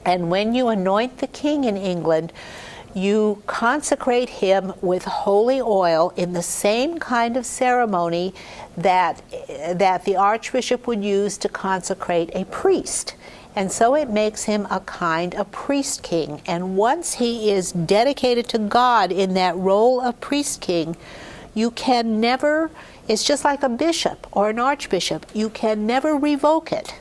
And when you anoint the king in England, you consecrate him with holy oil in the same kind of ceremony that the archbishop would use to consecrate a priest. And so it makes him a kind of priest king. And once he is dedicated to God in that role of priest king, you can never, it's just like a bishop or an archbishop, you can never revoke it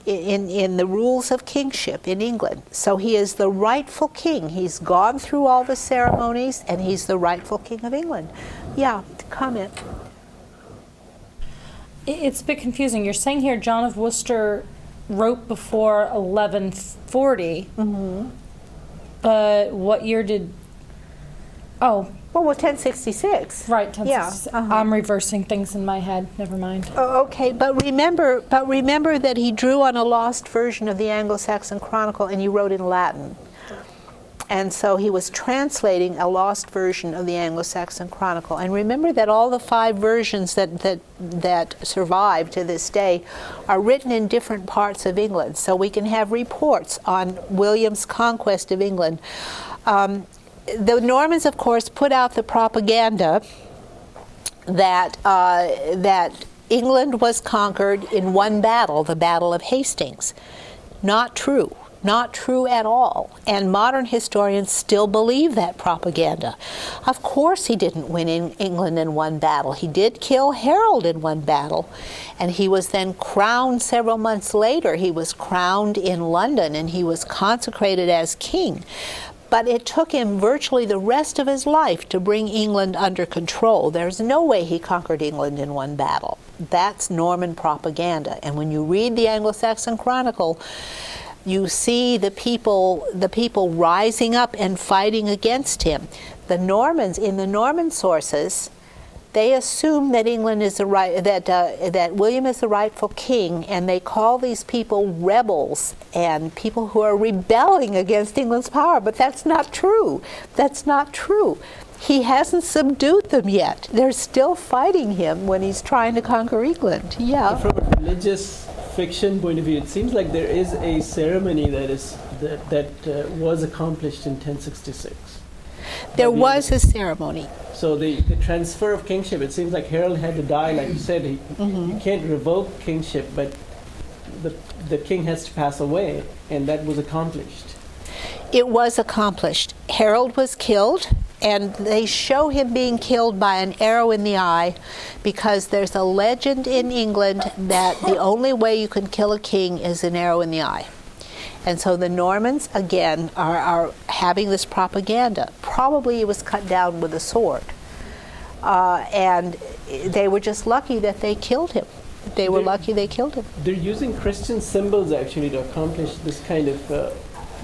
in the rules of kingship in England. So he is the rightful king. He's gone through all the ceremonies and he's the rightful king of England. Yeah, comment. It's a bit confusing. You're saying here John of Worcester wrote before 1140, but what year did... Oh. Well, 1066. Right, 1066. Yeah, I'm reversing things in my head. Never mind. Oh, okay, but remember that he drew on a lost version of the Anglo-Saxon Chronicle and he wrote in Latin. And so he was translating a lost version of the Anglo-Saxon Chronicle. And remember that all the 5 versions that survive to this day are written in different parts of England. So we can have reports on William's conquest of England. The Normans, of course, put out the propaganda that England was conquered in one battle, the Battle of Hastings. Not true. Not true at all. And modern historians still believe that propaganda. Of course he didn't win in England in one battle. He did kill Harold in one battle. And he was then crowned several months later. He was crowned in London and he was consecrated as king. But it took him virtually the rest of his life to bring England under control. There's no way he conquered England in one battle. That's Norman propaganda. And when you read the Anglo-Saxon Chronicle, you see the people rising up and fighting against him. The Normans, in the Norman sources, they assume that England is that William is the rightful king, and they call these people rebels and people who are rebelling against England's power. But that's not true. That's not true. He hasn't subdued them yet. They're still fighting him when he's trying to conquer England. Yeah. From a religious fiction point of view, it seems like there is a ceremony that was accomplished in 1066. There was a ceremony. So the transfer of kingship, it seems like Harold had to die, like you said. You can't revoke kingship, but the king has to pass away, and that was accomplished. It was accomplished. Harold was killed, and they show him being killed by an arrow in the eye because there's a legend in England that the only way you can kill a king is an arrow in the eye. And so the Normans, again, are having this propaganda. Probably he was cut down with a sword. And they were just lucky that they killed him. They were lucky they killed him. They're using Christian symbols, actually, to accomplish this kind of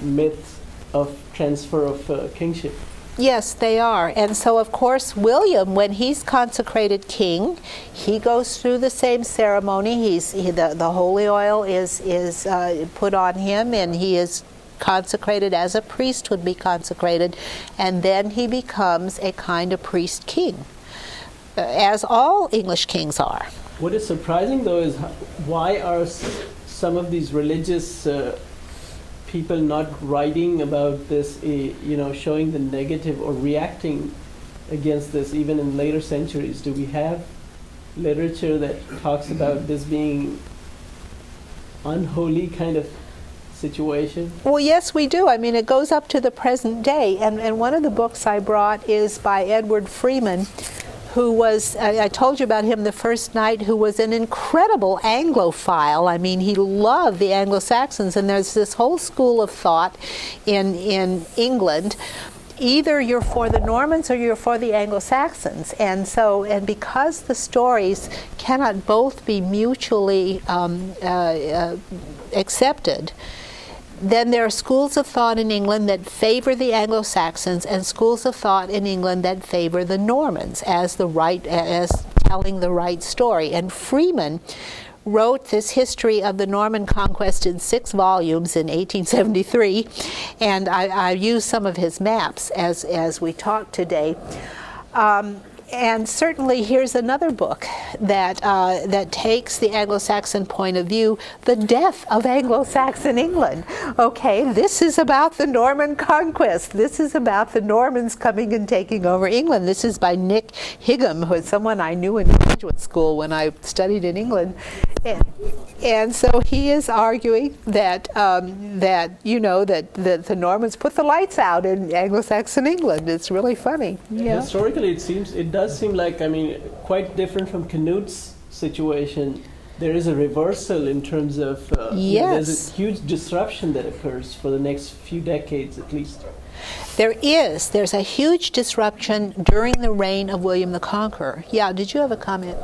myth of transfer of kingship. Yes, they are. And so, of course, William, when he's consecrated king, he goes through the same ceremony. The holy oil is put on him, and he is consecrated as a priest would be consecrated, and then he becomes a kind of priest king, as all English kings are. What is surprising, though, is why are some of these religious people not writing about this, showing the negative or reacting against this even in later centuries? Do we have literature that talks about this being unholy kind of situation? Well, yes, we do. I mean, it goes up to the present day. And one of the books I brought is by Edward Freeman, who was, I told you about him the first night, who was an incredible Anglophile. I mean, he loved the Anglo-Saxons, and there's this whole school of thought in England. Either you're for the Normans or you're for the Anglo-Saxons. And because the stories cannot both be mutually accepted, then there are schools of thought in England that favor the Anglo-Saxons and schools of thought in England that favor the Normans as telling the right story. And Freeman wrote this history of the Norman conquest in 6 volumes in 1873, and I used some of his maps as we talk today. And certainly here's another book that takes the Anglo-Saxon point of view, The Death of Anglo-Saxon England. Okay, this is about the Norman conquest. This is about the Normans coming and taking over England. This is by Nick Higham, who is someone I knew in graduate school when I studied in England. And so he is arguing that the Normans put the lights out in Anglo-Saxon England. It's really funny. Yeah. Historically, it does seem like, quite different from Canute's situation. There is a reversal in terms of there's a huge disruption that occurs for the next few decades at least. There's a huge disruption during the reign of William the Conqueror. Yeah, did you have a comment?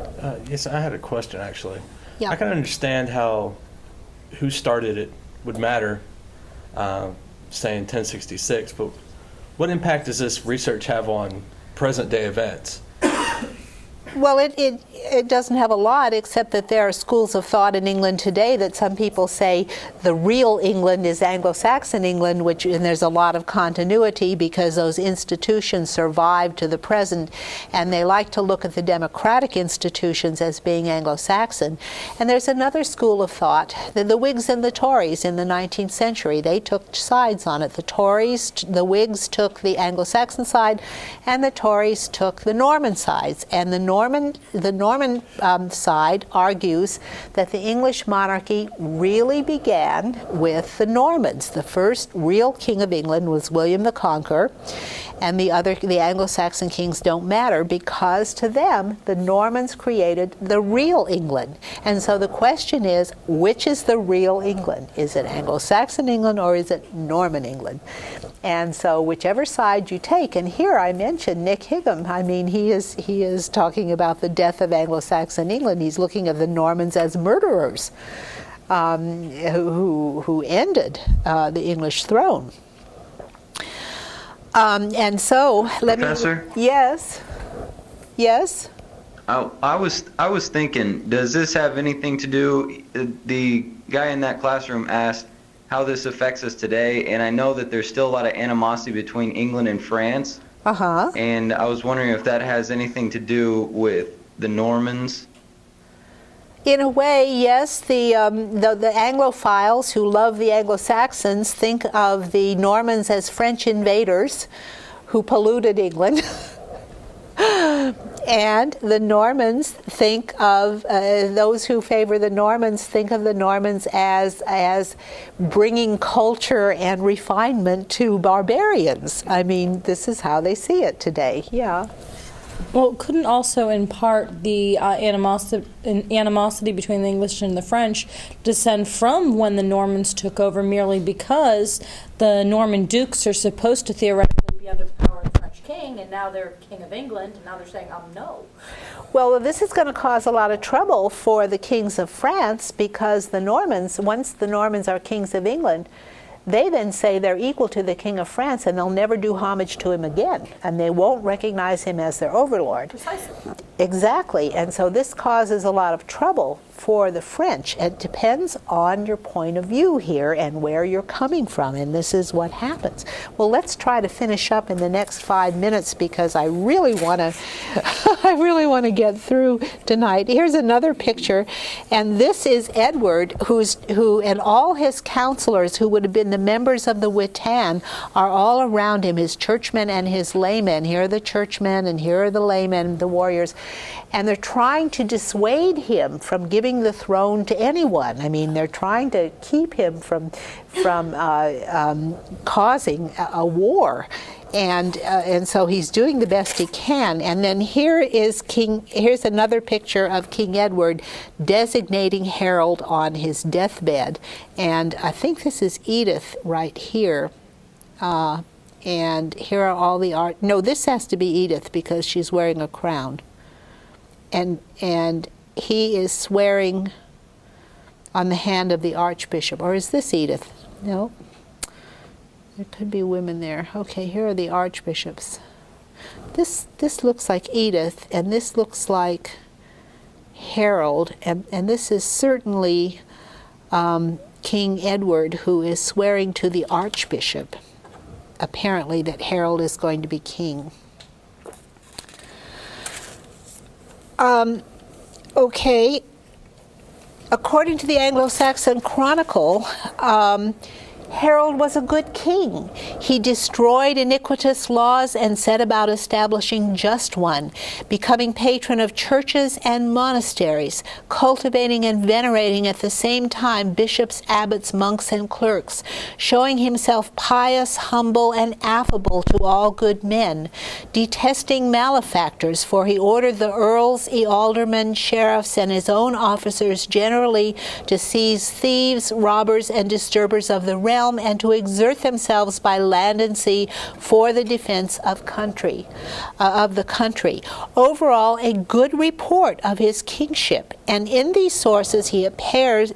Yes, I had a question actually. Yeah. I can understand how who started it would matter, say in 1066, but what impact does this research have on present day events? Well, it doesn't have a lot, except that there are schools of thought in England today that some people say the real England is Anglo-Saxon England, and there's a lot of continuity because those institutions survive to the present, and they like to look at the democratic institutions as being Anglo-Saxon. And there's another school of thought, the Whigs and the Tories in the 19th century. They took sides on it. The Whigs took the Anglo-Saxon side, and the Tories took the Norman sides. And the Norman side argues that the English monarchy really began with the Normans. The first real king of England was William the Conqueror, and the Anglo-Saxon kings don't matter because to them the Normans created the real England. And so the question is, which is the real England? Is it Anglo-Saxon England or is it Norman England? And so whichever side you take, and here I mentioned Nick Higham. I mean, he is talking about the death of Anglo-Saxon England. He's looking at the Normans as murderers who ended the English throne. And so Professor? Yes. I was thinking, does this have anything to do? The guy in that classroom asked how this affects us today, and I know that there's still a lot of animosity between England and France. Uh-huh. And I was wondering if that has anything to do with the Normans. In a way, yes. The Anglophiles who love the Anglo-Saxons think of the Normans as French invaders who polluted England. And the Normans think of, those who favor the Normans think of the Normans as bringing culture and refinement to barbarians. I mean, this is how they see it today, yeah. Well, couldn't also, in part, the animosity between the English and the French descend from when the Normans took over, merely because the Norman dukes are supposed to theoretically be under the power of the French king, and now they're king of England, and now they're saying, no. Well, this is going to cause a lot of trouble for the kings of France, because the Normans, once the Normans are kings of England, they then say they're equal to the King of France, and they'll never do homage to him again, and they won't recognize him as their overlord. Precisely. Exactly, and so this causes a lot of trouble for the French. It depends on your point of view here and where you're coming from, and this is what happens. Well, let's try to finish up in the next 5 minutes, because I really want to I really want to get through tonight. Here's another picture, and this is Edward, who and all his counselors, who would have been the members of the Witan, are all around him, his churchmen and his laymen. Here are the churchmen, and here are the laymen, the warriors, and they're trying to dissuade him from giving the throne to anyone. I mean, they're trying to keep him from causing a war. And so he's doing the best he can. And then here's another picture of King Edward designating Harold on his deathbed. And I think this is Edith right here. And here are all the art. No, this has to be Edith, because she's wearing a crown. And he is swearing on the hand of the Archbishop. Or is this Edith? No. There could be women there. Okay, here are the archbishops. This looks like Edith, and this looks like Harold, and this is certainly King Edward, who is swearing to the archbishop, apparently, that Harold is going to be king. Okay, according to the Anglo-Saxon Chronicle, Harold was a good king. He destroyed iniquitous laws and set about establishing just one, becoming patron of churches and monasteries, cultivating and venerating at the same time bishops, abbots, monks, and clerks, showing himself pious, humble, and affable to all good men, detesting malefactors, for he ordered the earls, aldermen, sheriffs, and his own officers generally to seize thieves, robbers, and disturbers of the realm, and to exert themselves by land and sea for the defense of the country. Overall, a good report of his kingship, and in these sources he appears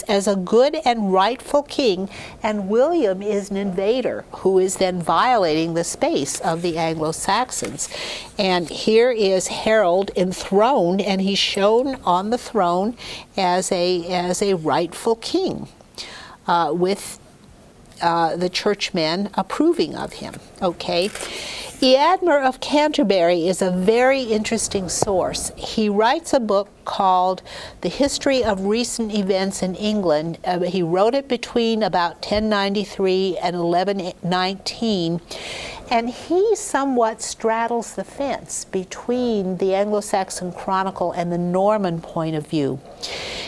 as a good and rightful king, and William is an invader who is then violating the space of the Anglo-Saxons. And here is Harold enthroned, and he's shown on the throne as a rightful king, with the churchmen approving of him. Okay. Eadmer of Canterbury is a very interesting source. He writes a book called The History of Recent Events in England. He wrote it between about 1093 and 1119, and he somewhat straddles the fence between the Anglo-Saxon Chronicle and the Norman point of view.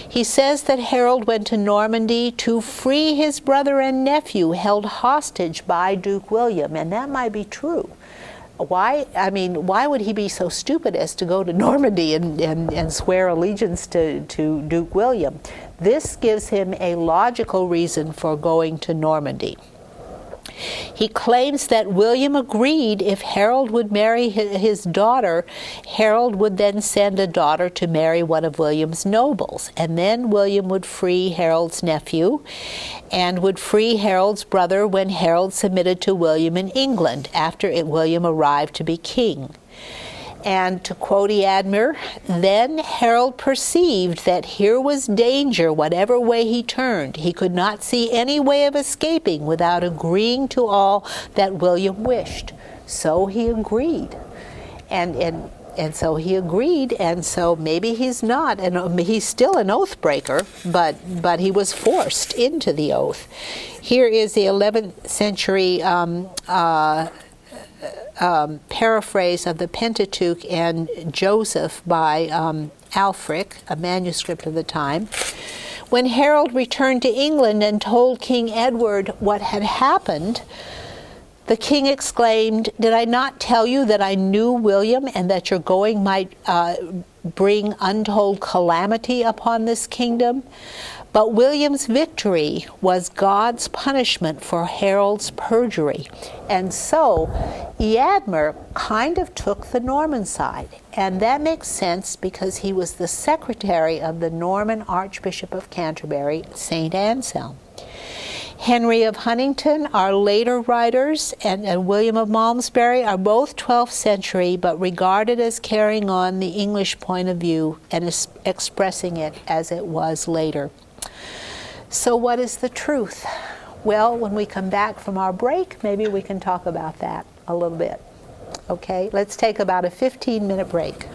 He says that Harold went to Normandy to free his brother and nephew held hostage by Duke William, and that might be true. Why would he be so stupid as to go to Normandy and swear allegiance to Duke William? This gives him a logical reason for going to Normandy. He claims that William agreed if Harold would marry his daughter, Harold would then send a daughter to marry one of William's nobles, and then William would free Harold's nephew and would free Harold's brother when Harold submitted to William in England after William arrived to be king. And to quote Eadmer, then Harold perceived that here was danger whatever way he turned. He could not see any way of escaping without agreeing to all that William wished. So he agreed. And And so he agreed, and so maybe he's not, and he's still an oath breaker, but he was forced into the oath. Here is the 11th century paraphrase of the Pentateuch and Joseph by Alfric, a manuscript of the time. When Harold returned to England and told King Edward what had happened, the king exclaimed, "Did I not tell you that I knew William and that your going might bring untold calamity upon this kingdom?" But William's victory was God's punishment for Harold's perjury. And so Eadmer kind of took the Norman side. And that makes sense because he was the secretary of the Norman Archbishop of Canterbury, St. Anselm. Henry of Huntingdon, our later writers, and William of Malmesbury are both 12th century, but regarded as carrying on the English point of view and expressing it as it was later. So what is the truth? Well, when we come back from our break, maybe we can talk about that a little bit. Okay, let's take about a 15-minute break.